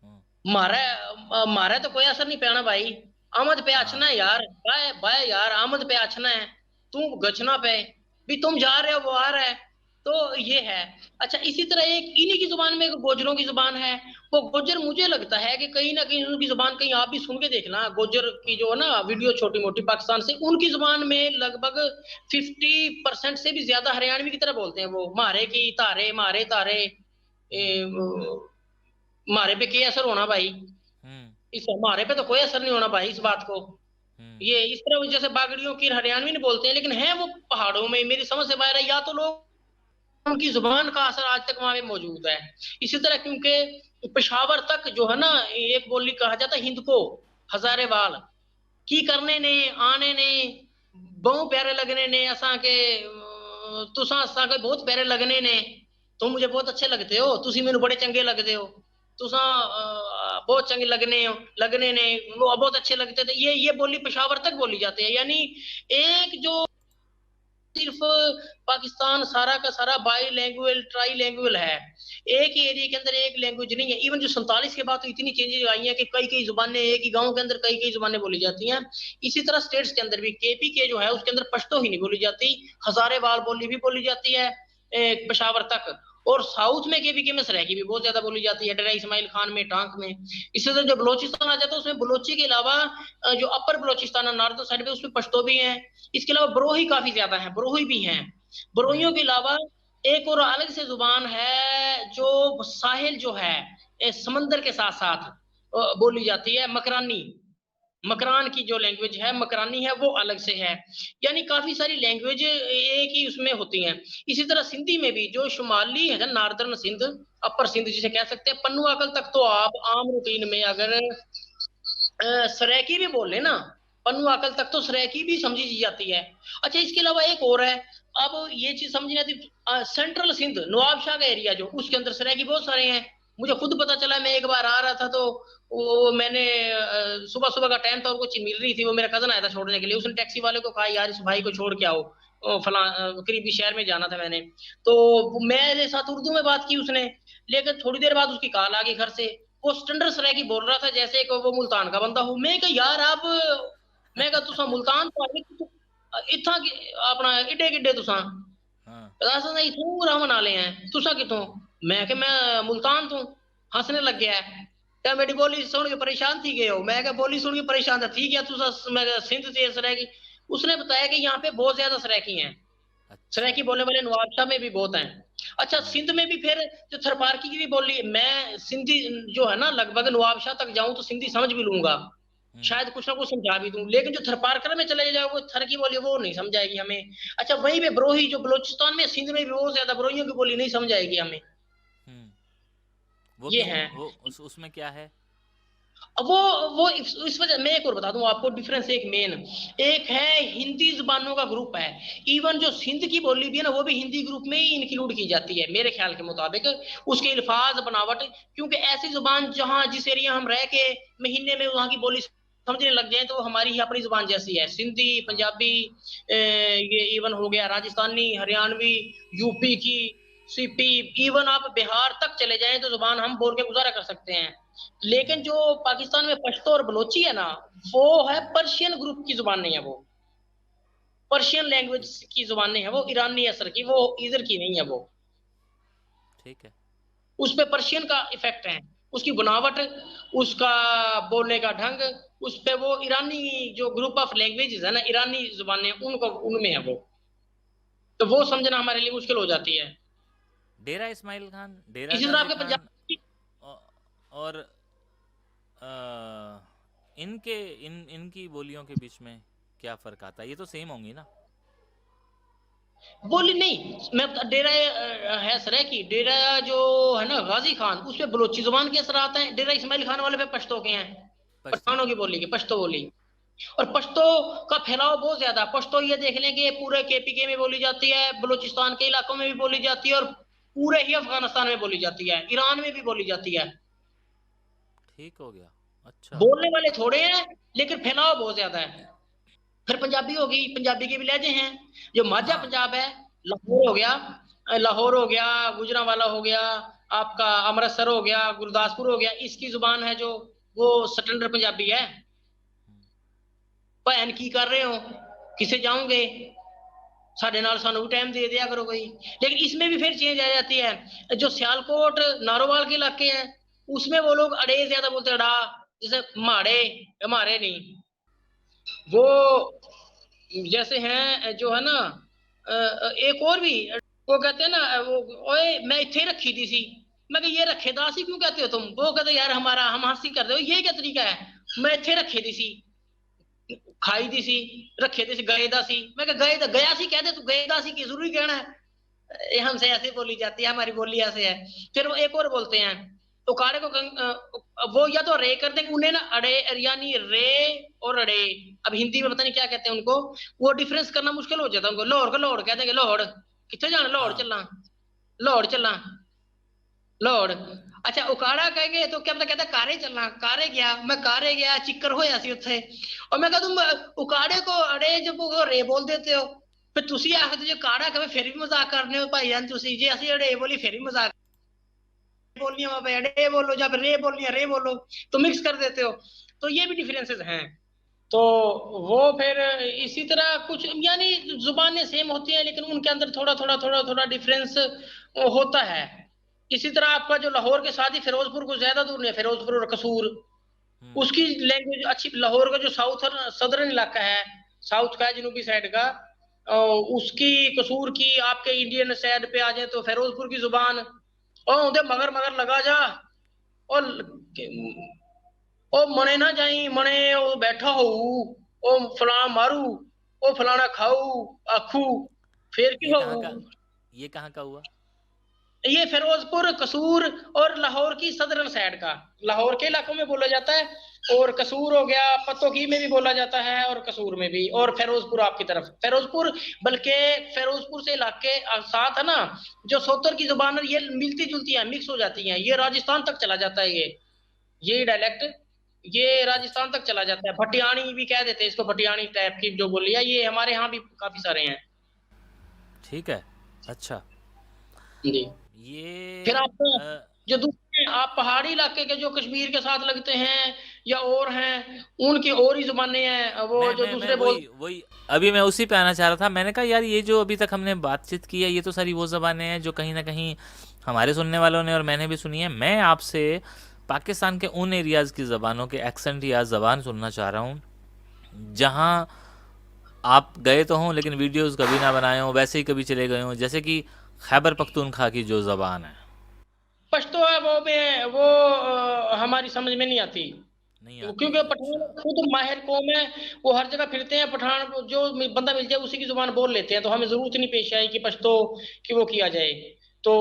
हाँ। मारा तो कोई असर नहीं पैना भाई। आमद पे हाँ। आछना है यार, बाय बाय यार, आमद पे आछना है, तू गचना पे भी, तुम जा रहे हो वो आ रहा है। तो ये है। अच्छा, इसी तरह एक इन्हीं की जुबान में एक गोजरों की जुबान है। वो गोजर, मुझे लगता है कि कहीं ना कहीं उनकी जुबान, कहीं आप भी सुन के देखना गोजर की हाँ। जो है ना वीडियो छोटी मोटी पाकिस्तान से, उनकी जुबान में लगभग 50% से भी ज्यादा हरियाणवी की तरह बोलते हैं वो। मारे की तारे, मारे तारे, हम्म। मारे पे क्या असर होना भाई, हम्म। इस हमारे पे तो कोई असर नहीं होना भाई इस बात को। हम्म। ये इस तरह जैसे बागड़ियों की हरियाणवी नहीं बोलते हैं, लेकिन है वो पहाड़ों में, मेरी समझ से बाहर है, या तो लोग उनकी जुबान का असर आज तक वहां पे मौजूद है। इसी तरह क्योंकि पेशावर तक जो है ना, एक बोली कहा जाता है हिंद को, हजारे वाल की करने ने, आने ने, बहु प्यारे लगने ने असा के, तुसा असा के बहुत प्यारे लगने ने, तुम मुझे बहुत अच्छे लगते हो, तुसी मेनू बड़े चंगे लगते हो, तुसा बहुत चंगे लगने ने, वो बहुत अच्छे लगते थे। ये बोली पेशावर तक बोली जाती है। यानी एक जो सिर्फ पाकिस्तान सारा का सारा बाई लैंग्वेज, ट्राई लैंग्वेज है, एक ही एरिया के अंदर एक लैंग्वेज नहीं है। इवन जो 47 के बाद तो इतनी चेंजेस आई हैं कि कई कई जुबानें एक ही गांव के अंदर कई कई जुबानें बोली जाती हैं। इसी तरह स्टेट्स के अंदर भी, केपी के जो है उसके अंदर पश्तो ही नहीं बोली जाती, हजारे वाल बोली भी बोली जाती है पेशावर तक। और साउथ में केपी के में सराइकी भी बहुत ज्यादा बोली जाती है, डेरा इस्माइल खान में, टांक में। इसी तरह जो बलोचिस्तान आ जाता है उसमें बलोची के अलावा जो अपर बलोचिस्तान है नॉर्थ साइड पे, उसमें पश्तो भी है। इसके अलावा बरोही काफी ज्यादा है, बरोही भी हैं। बरोहियों हम्म। के अलावा एक और अलग से जुबान है जो साहिल जो है, समंदर के साथ साथ बोली जाती है, मकरानी। मकरान की जो लैंग्वेज है मकरानी है, वो अलग से है। यानी काफी सारी लैंग्वेज एक ही उसमें होती हैं। इसी तरह सिंधी में भी जो शुमाली है ना, नॉर्दर्न सिंध, अपर सिंध जिसे कह सकते हैं, पन्नू अकल तक तो आप आम रूटीन में अगर सरेकी भी बोल लेना, पन्नू अकल तक तो सरेकी भी समझी जाती है। अच्छा, इसके अलावा एक और है, अब ये चीज समझ नहीं आती, सेंट्रल सिंध नवाबशाह का एरिया जो, उसके अंदर सरायकी बहुत सारे हैं। मुझे खुद पता चला, मैं एक बार आ रहा था तो वो मैंने सुबह सुबह का टाइम था और कुछ मिल रही थी, वो मेरा कजन आया था छोड़ने के लिए, उसने टैक्सी वाले को कहा यार इस भाई को छोड़ के आओ, फला करीबी शहर में जाना था मैंने। तो मेरे साथ उर्दू में बात की उसने, लेकिन थोड़ी देर बाद उसकी कॉल आ गई घर से, वो स्टैंडर्ड सरायकी बोल रहा था जैसे एक वो मुल्तान का बंदा हूँ। मैं कहा यार आप, मैं कहा तुसा मुल्तान तो आए, इत्थां अपना इड्डे किड्डे तुसा, हाँ। अस इत्थों रहन आले हैं, तुसा कितों? मैं कि मैं मुल्तान तो। हंसने लग गया है, क्या मेरी बोली सुन के परेशान थी गए हो? मैं क्या बोली सुन के परेशान था, ठीक है तुसा, मैं कहा, सिंध से सरायकी। उसने बताया कि यहाँ पे बहुत ज्यादा सरायकी हैं, अच्छा। सरायकी बोलने वाले नवाबशाह में भी बहुत हैं। अच्छा, हाँ। सिंध में भी फिर जो थरपारकी की भी बोली, मैं सिंधी जो है ना लगभग नवाबशाह तक जाऊं तो सिंधी समझ भी लूंगा, हम्म। शायद कुछ ना कुछ समझा भी दूं, लेकिन जो थरपारकर में चले जाओ वो थर की बोली वो नहीं समझाएगी हमें। अच्छा, वहीं पे बरोही जो बलोचिस्तान में, सिंध में भी बहुत ज्यादा बरोहियों की बोली नहीं समझाएगी हमें। हम्म। वो ये क्यों? है। वो उसमें क्या है? अब वो इस वजह, मैं एक और बता दूं आपको डिफरेंस, एक मेन, एक है हिंदी जुबानों का ग्रुप है। इवन जो सिंध की बोली भी है ना, वो भी हिंदी ग्रुप में ही इंक्लूड की जाती है मेरे ख्याल के मुताबिक, उसके अल्फाज बनावट। क्योंकि ऐसी जुबान जहां जिस एरिया हम रह के महीने में वहां की बोली समझने लग जाए तो वो हमारी ही अपनी जुबान जैसी है। सिंधी, हाँ। पंजाबी, ये इवन हो गया राजस्थानी, हरियाणवी, यूपी की, सीपी, इवन आप बिहार तक चले जाएं तो जुबान हम बोल के गुजारा कर सकते हैं। लेकिन हम्म। जो पाकिस्तान में पश्तो और बलोची है ना, वो है हम्म। पर्शियन ग्रुप की जुबान नहीं है वो, पर्शियन ठीक। लैंग्वेज की जुबान नहीं है वो, ईरानी असर की, वो इधर की नहीं है वो। ठीक है। उस पे पर्शियन का इफेक्ट है, उसकी बनावट, उसका बोलने का ढंग, उस पे वो ईरानी जो ग्रुप ऑफ लैंग्वेजेस है ना, ईरानी जुबानें, उनको उनमें है वो। तो वो समझना हमारे लिए मुश्किल हो जाती है। डेरा इस्माइल खान, डेरा इसी तरह गाजी आपके पंजाब खान औ- और इनके इनकी बोलियों के बीच में क्या फ़र्क आता है? ये तो सेम होंगी ना? बोली नहीं, मैं डेरा है सराय की, डेरा जो है ना गाजी खान, उस पे बलोची जुबान के असर आता है। डेरा इस्माइल खान वाले पे पश्तो के हैं, पश्तो। पठानों की बोली के पश्तो बोली। और पश्तो का फैलाव बहुत ज्यादा। पश्तो ये देख लें कि पूरे केपीके में बोली जाती है, बलूचिस्तान के इलाकों में भी बोली जाती है, और पूरे ही अफगानिस्तान में बोली जाती है, ईरान में भी बोली जाती है। ठीक हो गया। अच्छा। बोलने वाले थोड़े हैं, लेकिन फैलाव बहुत ज्यादा है। फिर पंजाबी होगी, पंजाबी के भी लहजे हैं। जो माझा हाँ। पंजाब है, लाहौर हो गया, लाहौर हो गया, गुजरांवाला हो गया, आपका अमृतसर हो गया, गुरदासपुर हो गया, इसकी जुबान है जो, वो स्टैंडर्ड पंजाबी है। भैन की कर रहे हो, किसे जाओगे, साढ़े नाल सानू भी टाइम दे दिया करो कोई। लेकिन इसमें भी फिर चेंज आ जाती है। जो सियालकोट नारोवाल के इलाके हैं, उसमें वो लोग अड़े ज्यादा बोलते हैं, अड़ा, जैसे माड़े, हमारे नहीं। वो जैसे हैं जो है ना, एक और भी, वो कहते हैं ना, वो, ओए मैं इथे रखी थी सी। मैं कहा ये रखे दासी क्यों कहते हो तुम? वो कहते यार हमारा, हम हंसी कर रहे हो, ये क्या तरीका है? मैं इथे रखे दी सी, खाई दी सी, रखे दी सी, गए दा सी। मैं कहा गए दा, गया सी कहते, तू गए दा सी की जरूरी कहना है? ये हमसे ऐसे बोली जाती है, हमारी बोली ऐसे है। फिर वो एक और बोलते हैं, उकाड़े को वो या तो रे कर देंगे उन्हें ना, अड़े यानी रे और अड़े। अब हिंदी में पता नहीं क्या कहते हैं उनको, वो डिफरेंस करना मुश्किल हो जाता है उनको। लोहड़ को लोहड़ कह देंगे, लोहड़ कितने जाना, लोहड़ हाँ। चलना, लोहड़ चलना, लोहड़। अच्छा उकाड़ा कहेंगे तो क्या पता, कहता कारे चलना, कारे गया, मैं कारे गया, चिक्कर होया सी उत्थे। और मैं कहा तुम उकाड़े को अड़े जब वो रे बोल देते हो, फिर तुसी आखते जो काड़ा कहे फिर भी मजाक करने हो भाई जान, तुसी जे असि अड़े बोली फिर भी मजाक बोलनी है, वहां पे अड़े बोलो, जब रे बोलनी है रे बोलो, तो मिक्स कर देते हो। तो ये भी डिफरेंसेस हैं। तो वो फिर इसी तरह कुछ, यानी जुबानें सेम होती हैं, लेकिन उनके अंदर थोड़ा डिफरेंस होता है। इसी तरह आपका जो लाहौर के साथ ही फिरोजपुर को ज्यादा दूर नहीं है, फिरोजपुर और कसूर, हम्म। उसकी लैंग्वेज अच्छी। लाहौर का जो साउथ सदर्न इलाका है, साउथ का है, जनूबी साइड का, उसकी, कसूर की, आपके इंडियन साइड पे आ जाए तो फिरोजपुर की जुबान, और उधर मगर मगर लगा जा, और ओ मने ना जाई, मने ओ बैठा हो, ओ फलाना मारू, ओ फलाना खाऊ, आखू, फिर की ये हो। कहाँ का, ये कहाँ का हुआ? ये फिरोजपुर, कसूर और लाहौर की सदर्न साइड का, लाहौर के इलाकों में बोला जाता है। और कसूर हो गया, पत्तोकी में भी बोला जाता है, और कसूर में भी, और फिरोजपुर आपकी तरफ, फिरोजपुर, बल्कि फिरोजपुर से इलाके साथ है ना, जो सोतर की जुबान है, ये मिलती जुलती है, मिक्स हो जाती हैं, ये राजस्थान तक चला जाता है। ये डायलेक्ट, ये अच्छा। राजस्थान तक चला जाता है। भटियाणी भी कह देते हैं इसको, भटियाणी टाइप की जो बोली है, ये हमारे यहाँ भी काफी सारे हैं। ठीक है। अच्छा। जी। ये फिर आप जो दूसरे, आप पहाड़ी इलाके के जो कश्मीर के साथ लगते हैं या और हैं, उनकी और ही जुबानें हैं, वो जो मैं दूसरे बोल। वही वही अभी मैं उसी पे आना चाह रहा था। मैंने कहा यार ये जो अभी तक हमने बातचीत की है ये तो सारी वो ज़बानें हैं जो कहीं ना कहीं हमारे सुनने वालों ने और मैंने भी सुनी है। मैं आपसे पाकिस्तान के उन एरियाज़ की ज़बानों के एक्सेंट या ज़बान सुनना चाह रहा हूँ जहाँ आप गए तो हों लेकिन वीडियोस कभी ना बनाए हों, वैसे ही कभी चले गए हों, जैसे कि खैबर पख्तूनख्वा की जो ज़बान है। पश्तो है वो में वो हमारी समझ में नहीं आती। नहीं आती। क्योंकि पठान अच्छा। खुद माहिर कौम है, वो हर जगह फिरते हैं, पठान जो बंदा मिल जाए उसी की जुबान बोल लेते हैं, तो हमें जरूरत नहीं पेश आई कि पश्तो कि वो किया जाए। तो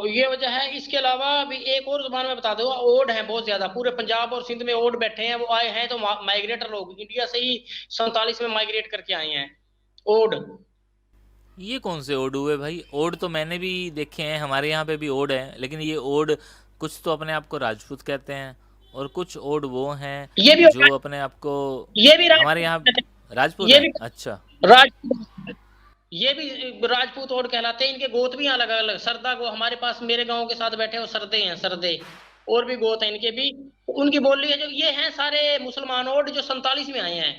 ये वजह है। इसके अलावा भी एक और जुबान में बता दूंगा, ओड है बहुत ज्यादा, पूरे पंजाब और सिंध में ओड बैठे हैं। वो आए हैं तो माइग्रेटर लोग, इंडिया से ही 47 में माइग्रेट करके आए हैं, ओड। ये कौन से ओड हुए भाई? ओड तो मैंने भी देखे हैं, हमारे यहाँ पे भी ओड है, लेकिन ये ओड कुछ तो अपने आप को राजपूत कहते हैं और कुछ ओड वो हैं ये भी जो अपने आप को ये भी हमारे यहाँ राजपूत ये हैं। भी अच्छा। राजपूत, ये भी राजपूत और कहलाते हैं। इनके गोत भी अलग अलग, सरदा गो हमारे पास मेरे गांव के साथ बैठे, वो सरदे हैं, सरदे। और भी गोत हैं इनके भी, उनकी बोली है जो, ये हैं सारे मुसलमान और जो 47 में आए हैं,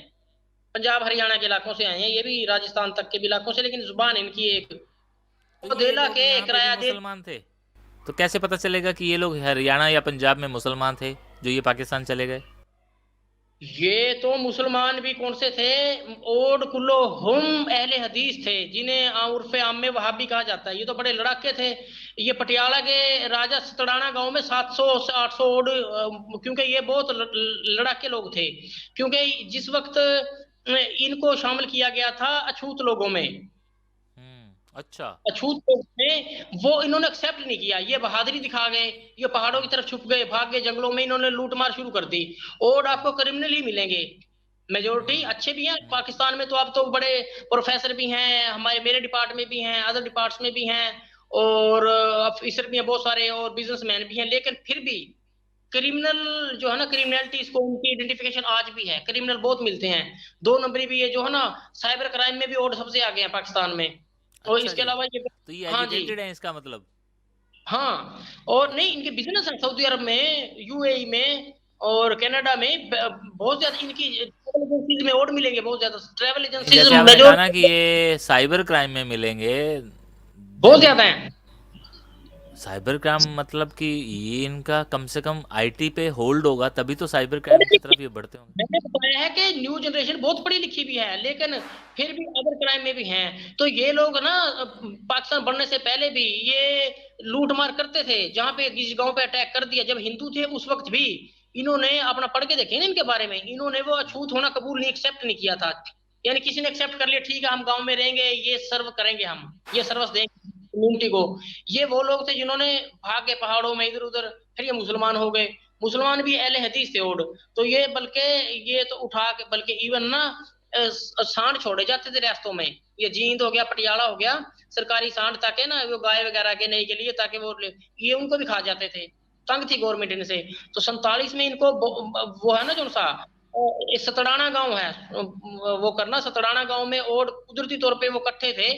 पंजाब हरियाणा के इलाकों से आए हैं, ये भी राजस्थान तक के भी इलाकों से, लेकिन जुबान इनकी एक। तो वो ये देला लोग के यहाँ पे भी किराया दे। मुसलमान थे? तो कैसे पता चलेगा कि ये लोग हरियाणा या पंजाब में मुसलमान थे जो ये पाकिस्तान चले गए? ये तो मुसलमान भी कौन से थे, ओड कुल्लो हम अहले हदीस थे, जिन्हें उर्फे आम में वहाबी कहा जाता है। ये तो बड़े लड़ाके थे। ये पटियाला के राजा सतड़ाना गांव में 700 से 800 ओड, क्योंकि ये बहुत लड़ाके लोग थे। क्योंकि जिस वक्त इनको शामिल किया गया था अछूत लोगों में, अच्छा। अछूत लोग थे, वो इन्होंने एक्सेप्ट नहीं किया, ये बहादुरी दिखा गए, ये पहाड़ों की तरफ छुप गए, भाग गए जंगलों में, इन्होंने लूट मार शुरू कर दी। और आपको क्रिमिनल ही मिलेंगे, मेजोरिटी हम्म। अच्छे भी हैं हम्म। पाकिस्तान में, तो अब तो बड़े प्रोफेसर भी हैं, हमारे मेरे डिपार्ट में भी हैं, अदर डिपार्ट्स में भी हैं, और ऑफिसर भी हैं बहुत सारे, और बिजनेसमैन भी हैं, लेकिन फिर भी क्रिमिनल जो है ना, क्रिमिनलिटी इसको उनकी आइडेंटिफिकेशन आज भी है, क्रिमिनल बहुत मिलते हैं। दो नंबरी भी ये जो है ना, साइबर क्राइम में भी और सबसे आगे हैं पाकिस्तान में। और अच्छा इसके जी। अलावा ये, तो ये हाँ जी, एजुकेटेड है इसका मतलब? हाँ, और नहीं, अच्छा। इनके बिजनेस है सऊदी अरब में, यूएई में और कनाडा में, बहुत ज्यादा इनकी ट्रैवल एजेंसीज में और मिलेंगे, बहुत ज्यादा ट्रैवल नहीं, एजेंसीज जैसे आपने कहा ना कि मेजोरिटी, ये साइबर क्राइम में मिलेंगे, बहुत देन ज्यादा है। साइबर क्राइम मतलब कि ये इनका कम से कम आईटी पे होल्ड होगा, तभी तो साइबर क्राइम की तरफ ये बढ़ते होंगे। मैंने बताया है कि न्यू जनरेशन बहुत पढ़ी लिखी भी है, लेकिन फिर भी अदर क्राइम में भी हैं, तो ये लोग ना पाकिस्तान बनने से पहले भी ये लूट मार करते थे, जहां पे किसी गांव पे अटैक कर दिया, जब हिंदू थे उस वक्त भी इन्होंने अपना पढ़ के देखे ना इनके बारे में, इन्होंने वो हम्म। अछूत होना कबूल नहीं, एक्सेप्ट नहीं किया था। यानी किसी ने एक्सेप्ट कर लिया, ठीक है हम गांव में रहेंगे, ये सर्व करेंगे, हम ये सर्विस देंगे कम्युनिटी को। ये वो लोग थे जिन्होंने भाग के पहाड़ों में इधर उधर, फिर ये मुसलमान हो गए, मुसलमान भी अहले हदीस थे, और तो ये बल्कि ये तो उठा के, बल्कि इवन ना सांड छोड़े जाते थे रास्तों में, ये जींद हो गया, पटियाला हो गया, सरकारी सांड, ताकि ना वो गाय वगैरह के नहीं के लिए, ताकि वो ये उनको भी खा जाते थे, तंग थी गवर्नमेंट इनसे। तो 47 में इनको वो है ना जो सा सतड़ाना गांव है, वो करना सतड़ाना गांव में, और कुदरती तौर पे वो इकट्ठे थे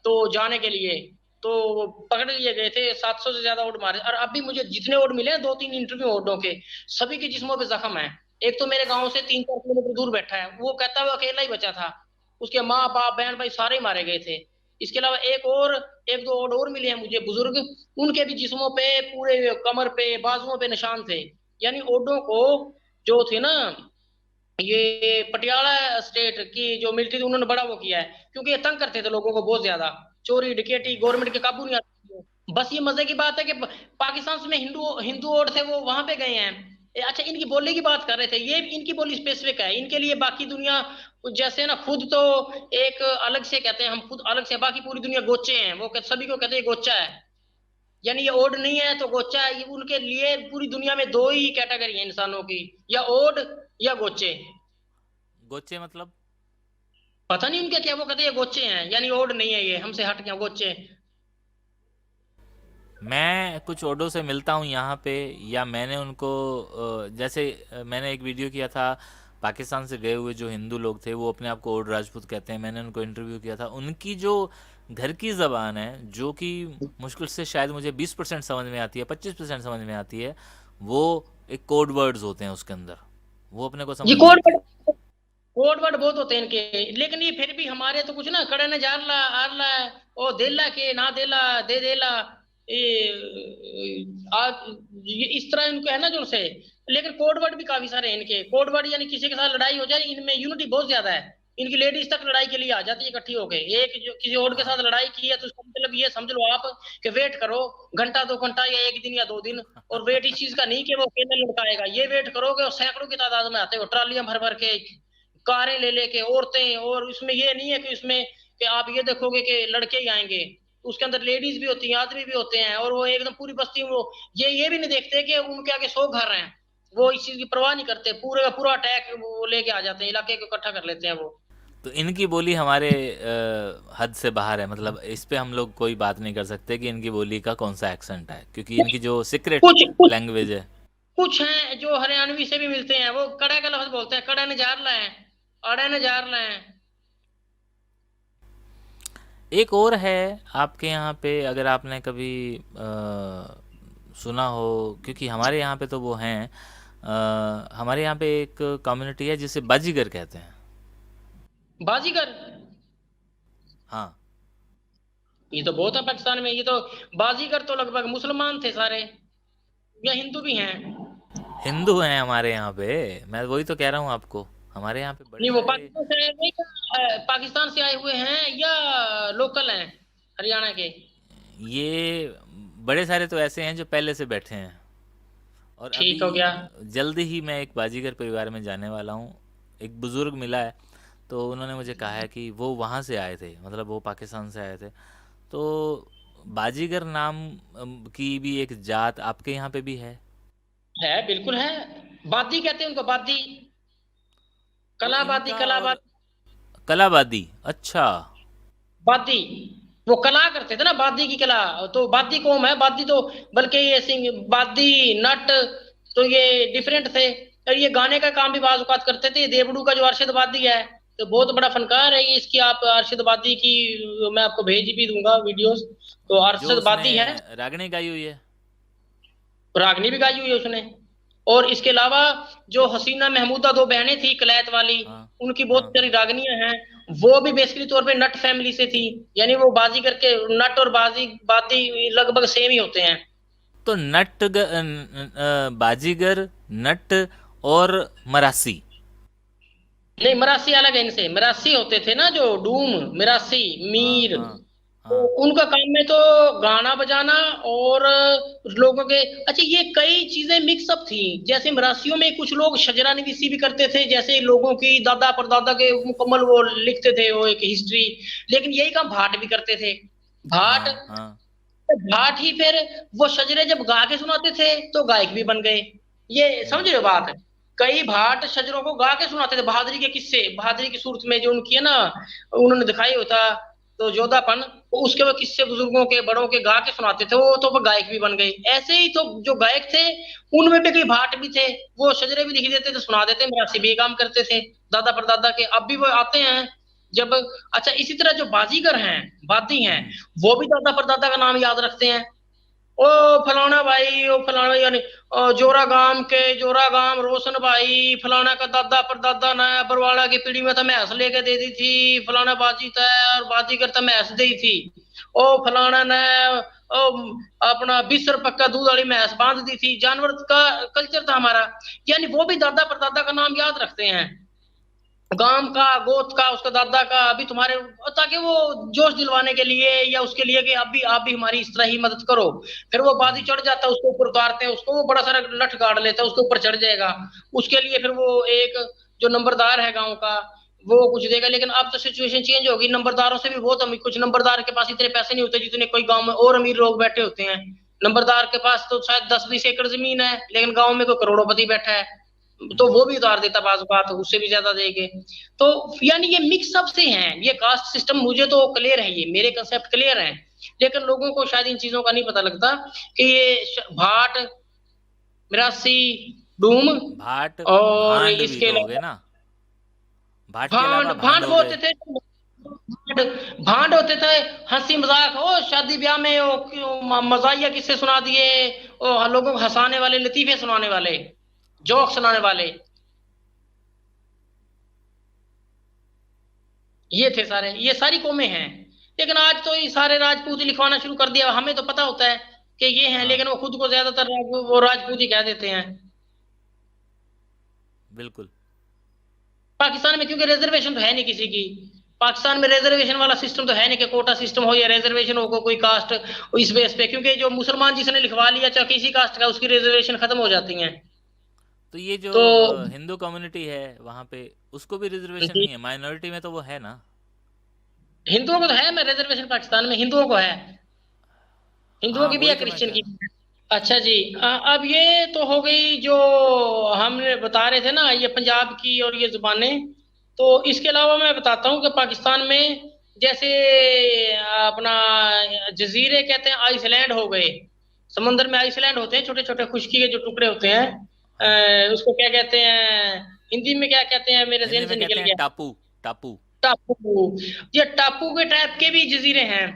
तो जाने के लिए, तो वो पकड़ लिए गए थे, 700 से ज्यादा ओड मारे, और अभी मुझे जितने ओड मिले हैं, 2-3 इंटरव्यू ओडों के, सभी के जिस्मों पे जख्म है। एक तो मेरे गांव से 3-4 किलोमीटर दूर बैठा है, वो कहता है वो अकेला ही बचा था, उसके माँ बाप बहन भाई सारे ही मारे गए थे। इसके अलावा एक और, एक दो और मिले हैं मुझे बुजुर्ग, उनके भी जिस्मों पे, पूरे कमर पे, बाजुओं पे निशान थे। यानी ओडों को जो थे ना, ये पटियाला स्टेट की जो मिलिट्री थी, उन्होंने बड़ा वो किया है, क्योंकि ये तंग करते थे लोगों को बहुत ज्यादा, चोरी डकैती, गवर्नमेंट के काबू नहीं आती। बस ये मजे की बात है कि पाकिस्तान में हिंदू हिंदू और थे, वो वहां पे गए हैं। अच्छा, इनकी बोली की बात कर रहे थे, ये इनकी बोली स्पेसिफिक है, इनके लिए बाकी दुनिया जैसे ना, खुद तो एक अलग से कहते हैं, हम खुद अलग से, बाकी पूरी दुनिया गोचे हैं, वो सभी को कहते हैं गोचा है। यानी ये ओड नहीं है तो गोचा है, ये उनके लिए पूरी दुनिया में दो ही कैटेगरी है इंसानों की, या ओड या गोचे। गोचे मतलब? पता नहीं उनके क्या, वो कहते हैं ये गोचे हैं, यानी ओड नहीं है, ये हमसे हट गया गोचे। मैं कुछ ओडो से मिलता हूँ यहाँ पे, या मैंने उनको जैसे मैंने एक वीडियो किया था, पाकिस्तान से गए हुए जो हिंदू लोग थे वो अपने आप को ओड राजपूत कहते हैं, मैंने उनको इंटरव्यू किया था। उनकी जो घर की ज़बान है, जो कि मुश्किल से शायद मुझे 20% समझ में आती है, 25% समझ में आती है, वो एक कोड वर्ड्स होते हैं उसके अंदर, वो अपने को ये समझ में कोड आती है। कोड वर्ड बहुत होते हैं इनके, लेकिन ये फिर भी हमारे तो कुछ ना, कड़े ने जारला आरला, ओ देला के ना देला, दे देला, ये इस तरह इनको है ना जो से। लेकिन कोड वर्ड भी काफी सारे हैं इनके, कोड वर्ड, यानी किसी के साथ लड़ाई हो जाए, इनमें यूनिटी बहुत ज्यादा है। इनकी लेडीज तक लड़ाई के लिए आ जाती है इकट्ठी होके, एक जो किसी और के साथ हाँ। लड़ाई की है, तो उसका मतलब ये समझ लो आप कि वेट करो, घंटा 2 घंटा या एक दिन या 2 दिन। और वेट इस चीज का नहीं कि वो अकेले लड़काएगा, ये वेट करोगे और सैकड़ों की तादाद में आते हो, ट्रालियां भर भर के, कारें ले लेके, औरतें, और उसमें ये नहीं है कि उसमें कि आप ये देखोगे कि लड़के ही आएंगे, उसके अंदर लेडीज भी होती हैं, आदमी भी होते हैं, और वो एकदम पूरी बस्ती में वो, ये भी नहीं देखते कि उनके आगे 100 घर हैं, वो इस चीज की परवाह नहीं करते, पूरे का पूरा अटैक वो लेके आ जाते हैं, इलाके को इकट्ठा कर लेते हैं वो। तो इनकी बोली हमारे हद से बाहर है, मतलब इस पे हम लोग कोई बात नहीं कर सकते कि इनकी बोली का कौन सा एक्सेंट है, क्योंकि कुछ इनकी जो सीक्रेट कुछ कुछ लैंग्वेज है। कुछ हैं जो हरियाणवी से भी मिलते हैं, वो कड़ा का लफ्ज बोलते हैं, कड़ा ने जार ला है, अड़े ने जार ला है। एक और है आपके यहाँ पे, अगर आपने कभी सुना हो, क्योंकि हमारे यहाँ पे तो वो हैं, हमारे यहाँ पे एक कम्युनिटी है जिसे बाजीगर कहते हैं। बाजीगर, हाँ। ये तो बहुत है पाकिस्तान में, ये तो बाजीगर तो लगभग मुसलमान थे सारे, या हिंदू भी हैं। हिंदू हैं हमारे यहाँ पे, मैं वही तो कह रहा हूँ आपको, हमारे यहाँ पे बड़े नहीं, वो सारे। पाकिस्तान से आए हुए पाकिस्तान से आए हुए हैं या लोकल हैं हरियाणा के? ये बड़े सारे तो ऐसे हैं जो पहले से बैठे हैं, और अभी ठीक हो गया। जल्द ही मैं एक बाजीगर परिवार में जाने वाला हूँ। एक बुज़ुर्ग मिला है, तो उन्होंने मुझे कहा है कि वो वहाँ से आए थे, मतलब वो पाकिस्तान से आए थे। तो बाजीगर नाम की भी एक जात आपके यहाँ पे भी है बिल्कुल है। बादी कहते हैं उनको, बादी, तो कलाबादी, इनका और कलाबादी, कलाबादी, अच्छा। बादी। वो कला करते थे ना, बादी की कला। तो बादी कौम है, बादी तो, बल्कि ये सिंह, बादी, नट, तो ये डिफरेंट थे। और ये गाने का काम भी बाज़ औक़ात करते थे। देवड़ू का जो अरशद वादी है, तो बहुत बड़ा फनकार है ये। इसकी आप अरशद वादी की मैं आपको भेज भी दूंगा वीडियोस। तो जो अरशद उसने वादी है, रागनी गाई हुई है। रागनी भी गाई हुई है उसने। और इसके अलावा जो हसीना महमूदा, दो बहनें थी कलैत वाली, हाँ उनकी बहुत हाँ सारी हाँ। रागनियां हैं। वो भी बेसिकली तौर पे नट फैमिली से थी। यानी वो बाजी करके, नट और बाजी बादी लगभग सेम ही होते हैं। तो बाजीगर, नट और मरासी। नहीं, मरासी अलग है इनसे। मरासी होते थे ना जो डूम, मरासी, हाँ मीर, हाँ तो हाँ। उनका काम में तो गाना बजाना और लोगों के, अच्छा ये कई चीजें मिक्सअप थी। जैसे मरासियों में कुछ लोग शजरा नवीसी भी करते थे, जैसे लोगों की दादा परदादा के मुकम्मल वो लिखते थे, वो एक हिस्ट्री। लेकिन यही काम भाट भी करते थे। भाट, हाँ हाँ। भाट ही फिर वो शजरे जब गा के सुनाते थे तो गायक भी बन गए। ये समझ हम्म। रहे हो बात? कई भाट शजरों को गा के सुनाते थे, बहादुरी के किस्से, बहादुरी की सूरत में जो उनकी है ना, उन्होंने दिखाई होता तो जोधापन, वो उसके वो किस्से बुजुर्गों के, बड़ों के गा के सुनाते थे, वो तो वो गायक भी बन गए। ऐसे ही तो जो गायक थे उनमें भी कई भाट भी थे। वो शजरे भी लिख देते थे, सुना देते, मरासी भी ये काम करते थे दादा परदादा के। अब भी वो आते हैं जब। अच्छा, इसी तरह जो बाजीगर हैं, बादी हैं, हम्म। वो भी दादा परदादा का नाम याद रखते हैं। ओ फलाना भाई, ओ फलाना भाई, यानी जोरा गांव के, जोरा गांव रोशन भाई, फलाना का दादा परदादा ने बरवाड़ा की पीढ़ी में तो मैंस लेके दे दी थी, फलाना बाजी था और बाजीगर तो मैंस दी थी। ओ फलाना ने ओ, अपना 20 रुपए का दूध वाली मैंस बांध दी थी। जानवर का कल्चर था हमारा। यानी वो भी दादा परदादा का नाम याद रखते हैं, गांव का, गोत का, उसका दादा का, अभी तुम्हारे, ताकि वो जोश दिलवाने के लिए, या उसके लिए कि आप भी हमारी इस तरह ही मदद करो। फिर वो बाजी हम्म। चढ़ जाता है, उसको ऊपर उतारते हैं उसको, वो बड़ा सारा लठ गाड़ लेता है, उसके ऊपर चढ़ जाएगा। उसके लिए फिर वो एक जो नंबरदार है गांव का, वो कुछ देगा। लेकिन अब तो सिचुएशन चेंज होगी, नंबरदारों से भी बहुत अमीर, कुछ नंबरदार के पास इतने पैसे नहीं होते जितने कोई गांव में और अमीर लोग बैठे होते हैं। नंबरदार के पास तो शायद 10-20 एकड़ जमीन है, लेकिन गांव में कोई करोड़पति बैठा है, तो हम्म। वो भी उतार देता बाज बात, उससे भी ज्यादा देके। तो यानी ये मिक्सअप से हैं, ये कास्ट सिस्टम मुझे तो क्लियर है, ये मेरे कंसेप्ट क्लियर हैं। लेकिन लोगों को शायद इन चीजों का नहीं पता लगता कि ये भाट, मिरासी, डूम, भाट, और भांड भी इसके तो हो गए अलावा ना। भाट के भांड, अलावा भांड भांड हो वो होते गए। थे। भांड होते थे, हंसी मजाक हो, शादी ब्याह में वो मजाहिया किस्से सुना दिए, वो लोगों को हंसाने वाले, लतीफे सुनाने वाले, जोक सुनाने वाले, ये थे सारे, ये सारी कौमें हैं। लेकिन आज तो ये सारे राजपूत ही लिखवाना शुरू कर दिया। हमें तो पता होता है कि ये हैं, हाँ लेकिन वो खुद को ज्यादातर वो राजपूत ही कह देते हैं। बिल्कुल। पाकिस्तान में क्योंकि रिजर्वेशन तो है नहीं किसी की। पाकिस्तान में रिजर्वेशन वाला सिस्टम तो है नहीं कि कोटा सिस्टम हो या रिजर्वेशन हो कोई कास्ट इस बेस पे, क्योंकि जो मुसलमान जिसने लिखवा लिया चाहे किसी कास्ट का, उसकी रिजर्वेशन खत्म हो जाती है। तो ये जो तो हिंदू कम्युनिटी है वहाँ पे, उसको भी रिजर्वेशन जी, नहीं है? माइनॉरिटी में तो वो है ना। हिंदुओं को तो है, मैं रिजर्वेशन पाकिस्तान में हिंदुओं को है, हिंदुओं हाँ की भी है, वही तो मैं क्रिश्चियन कह की रहा हूँ। भी है। अच्छा जी, अब ये तो हो गई जो हमने बता रहे थे ना, ये पंजाब की और ये जुबानें। तो इसके अलावा मैं बताता हूँ कि पाकिस्तान में जैसे अपना जजीरे कहते हैं, आइसलैंड हो गए, समंदर में आइसलैंड होते हैं, छोटे छोटे खुशकी के जो टुकड़े होते हैं। हाँ। उसको क्या कहते हैं हिंदी में, क्या कहते हैं, मेरे हिंदी जहन से में कहते निकल हैं गया। टापू। टापू। टापू। ये टापू के टाइप के भी जजीरे हैं।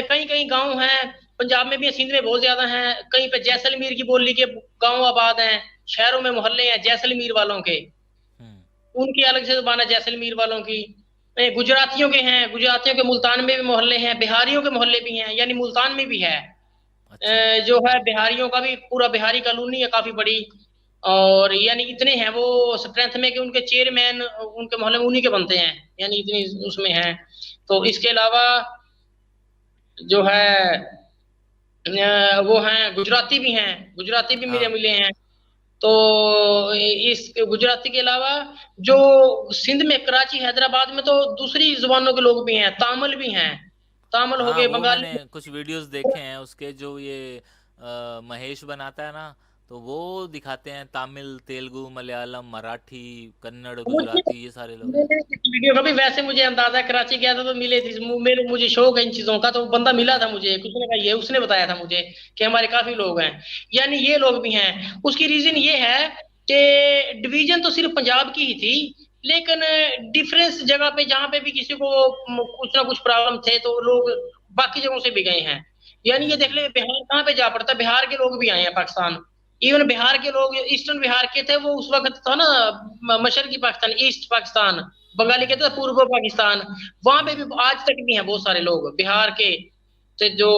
कई कई गांव हैं, पंजाब में भी है, सिंध में बहुत ज्यादा हैं। कहीं पे जैसलमेर की बोली के गांव आबाद हैं, शहरों में मोहल्ले हैं जैसलमेर वालों के, हम्म। उनकी अलग से जुबान है जैसलमेर वालों की। गुजरातियों के हैं, गुजरातियों के मुल्तान में भी मोहल्ले हैं, बिहारियों के मोहल्ले भी हैं, यानी मुल्तान में भी है। अच्छा। जो है बिहारियों का भी पूरा बिहारी कॉलोनी है काफी बड़ी। और यानी इतने हैं वो स्ट्रेंथ में कि उनके चेयरमैन उनके मोहल्ले में उन्हीं के बनते हैं, यानी इतनी उसमें हैं। तो इसके अलावा जो है वो हैं, गुजराती भी हैं, गुजराती भी मेरे हाँ। मिले हैं। तो इस गुजराती के अलावा जो सिंध में, कराची, हैदराबाद में तो दूसरी जुबानों के लोग भी हैं, तामिल भी हैं। तामिल हो हाँ, गए, वो मैंने बंगाली। कुछ वीडियोस देखे हैं उसके, जो ये महेश बनाता है ना, तो वो दिखाते हैं तमिल, तेलुगु, मलयालम, मराठी, कन्नड़, मुझे गुजराती, ये सारे लोग हैं। मैंने इस वीडियो का भी वैसे मुझे अंदाजा, कराची गया था तो मिले थे, मेरे मुझे शौक है इन चीजों का, तो वो बंदा मिला था मुझे, कुछ ने कहा, ये उसने बताया था मुझे कि हमारे काफी लोग हैं, यानी ये लोग भी हैं। उसकी रीजन हाँ, ये है कि डिवीजन तो सिर्फ पंजाब की ही थी, लेकिन डिफरेंस जगह पे जहाँ पे भी किसी को कुछ ना कुछ प्रॉब्लम थे तो लोग बाकी जगहों से भी गए हैं। यानी ये देख ले, बिहार कहाँ पे जा पड़ता है, बिहार के लोग भी आए हैं पाकिस्तान। इवन बिहार के लोग, ईस्टर्न बिहार के थे, वो उस वक्त था ना मशरकी पाकिस्तान, ईस्ट पाकिस्तान, बंगाली कहते थे पूर्व पाकिस्तान। वहां पे भी आज तक भी हैं बहुत सारे लोग बिहार के, से जो,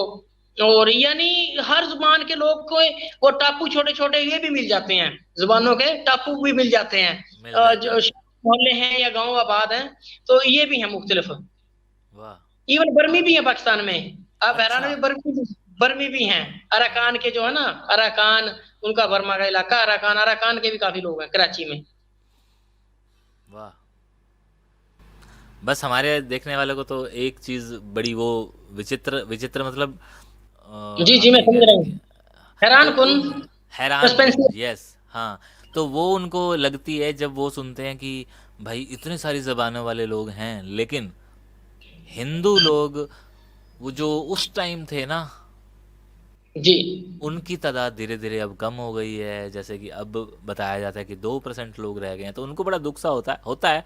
और यानी हर जुबान के लोग को वो टापू छोटे छोटे ये भी मिल जाते हैं, जुबानों के टापू भी मिल जाते हैं। मिल जाते जो हैं। मोहल्ले हैं या गांव आबाद हैं, तो ये भी है मुख्तलिफ। वाह। इवन बर्मी भी है पाकिस्तान में, आप हैरान अच्छा। होंगे, बर्मी भी हैं। अराकान के जो है ना, अराकान, उनका बर्मा का इलाका अराकान, अराकान के भी काफी लोग हैं कराची में। वाह। बस हमारे देखने वालों को तो एक चीज बड़ी वो विचित्र विचित्र, मतलब जी जी, आप मैं ये कह समझ रहे रहा हैं कि हूँ, हैरान तो कुन, हैरान सस्पेंस। कुन, यस। हाँ, तो वो उनको लगती है जब वो सुनते हैं कि भाई इतने सारी जबानों वाले लोग हैं, लेकिन हिंदू लोग, वो जो उस टाइम थे ना, जी उनकी तादाद धीरे धीरे अब कम हो गई है। जैसे कि अब बताया जाता है कि 2% लोग रह गए हैं, तो उनको बड़ा दुख सा होता है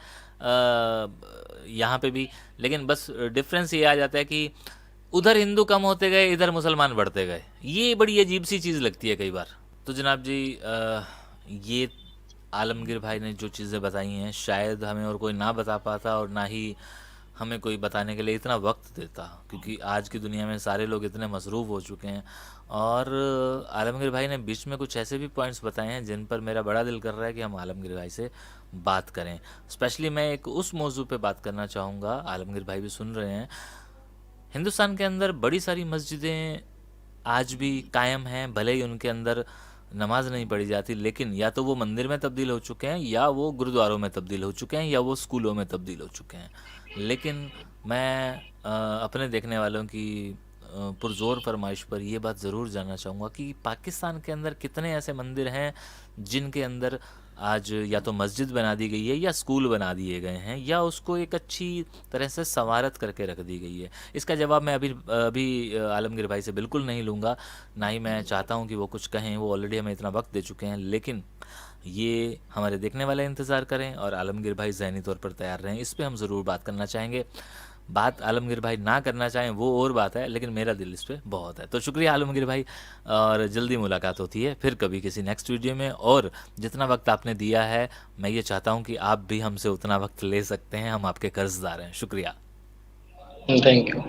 यहाँ पे भी। लेकिन बस डिफरेंस ये आ जाता है कि उधर हिंदू कम होते गए, इधर मुसलमान बढ़ते गए। ये बड़ी अजीब सी चीज़ लगती है कई बार। तो जनाब जी, ये आलमगीर भाई ने जो चीज़ें बताई हैं, शायद हमें और कोई ना बता पाता, और ना ही हमें कोई बताने के लिए इतना वक्त देता, क्योंकि आज की दुनिया में सारे लोग इतने मसरूफ़ हो चुके हैं। और आलमगीर भाई ने बीच में कुछ ऐसे भी पॉइंट्स बताए हैं जिन पर मेरा बड़ा दिल कर रहा है कि हम आलमगीर भाई से बात करें। स्पेशली मैं एक उस मौजू पे बात करना चाहूँगा, आलमगीर भाई भी सुन रहे हैं। हिंदुस्तान के अंदर बड़ी सारी मस्जिदें आज भी कायम हैं, भले ही उनके अंदर नमाज नहीं पढ़ी जाती, लेकिन या तो वो मंदिर में तब्दील हो चुके हैं, या वो गुरुद्वारों में तब्दील हो चुके हैं, या वो स्कूलों में तब्दील हो चुके हैं। लेकिन मैं अपने देखने वालों की पुरजोर फरमाइश पर ये बात ज़रूर जानना चाहूँगा कि पाकिस्तान के अंदर कितने ऐसे मंदिर हैं जिनके अंदर आज या तो मस्जिद बना दी गई है, या स्कूल बना दिए गए हैं, या उसको एक अच्छी तरह से संवारत करके रख दी गई है। इसका जवाब मैं अभी अभी आलमगीर भाई से बिल्कुल नहीं लूँगा, ना ही मैं चाहता हूँ कि वो कुछ कहें, वो ऑलरेडी हमें इतना वक्त दे चुके हैं। लेकिन ये हमारे देखने वाले इंतज़ार करें, और आलमगीर भाई ज़हनी तौर पर तैयार रहें, इस पे हम ज़रूर बात करना चाहेंगे। बात आलमगीर भाई ना करना चाहें वो और बात है, लेकिन मेरा दिल इस पे बहुत है। तो शुक्रिया आलमगीर भाई, और जल्दी मुलाकात होती है फिर कभी किसी नेक्स्ट वीडियो में। और जितना वक्त आपने दिया है, मैं ये चाहता हूँ कि आप भी हमसे उतना वक्त ले सकते हैं, हम आपके कर्जदार हैं। शुक्रिया। Thank you.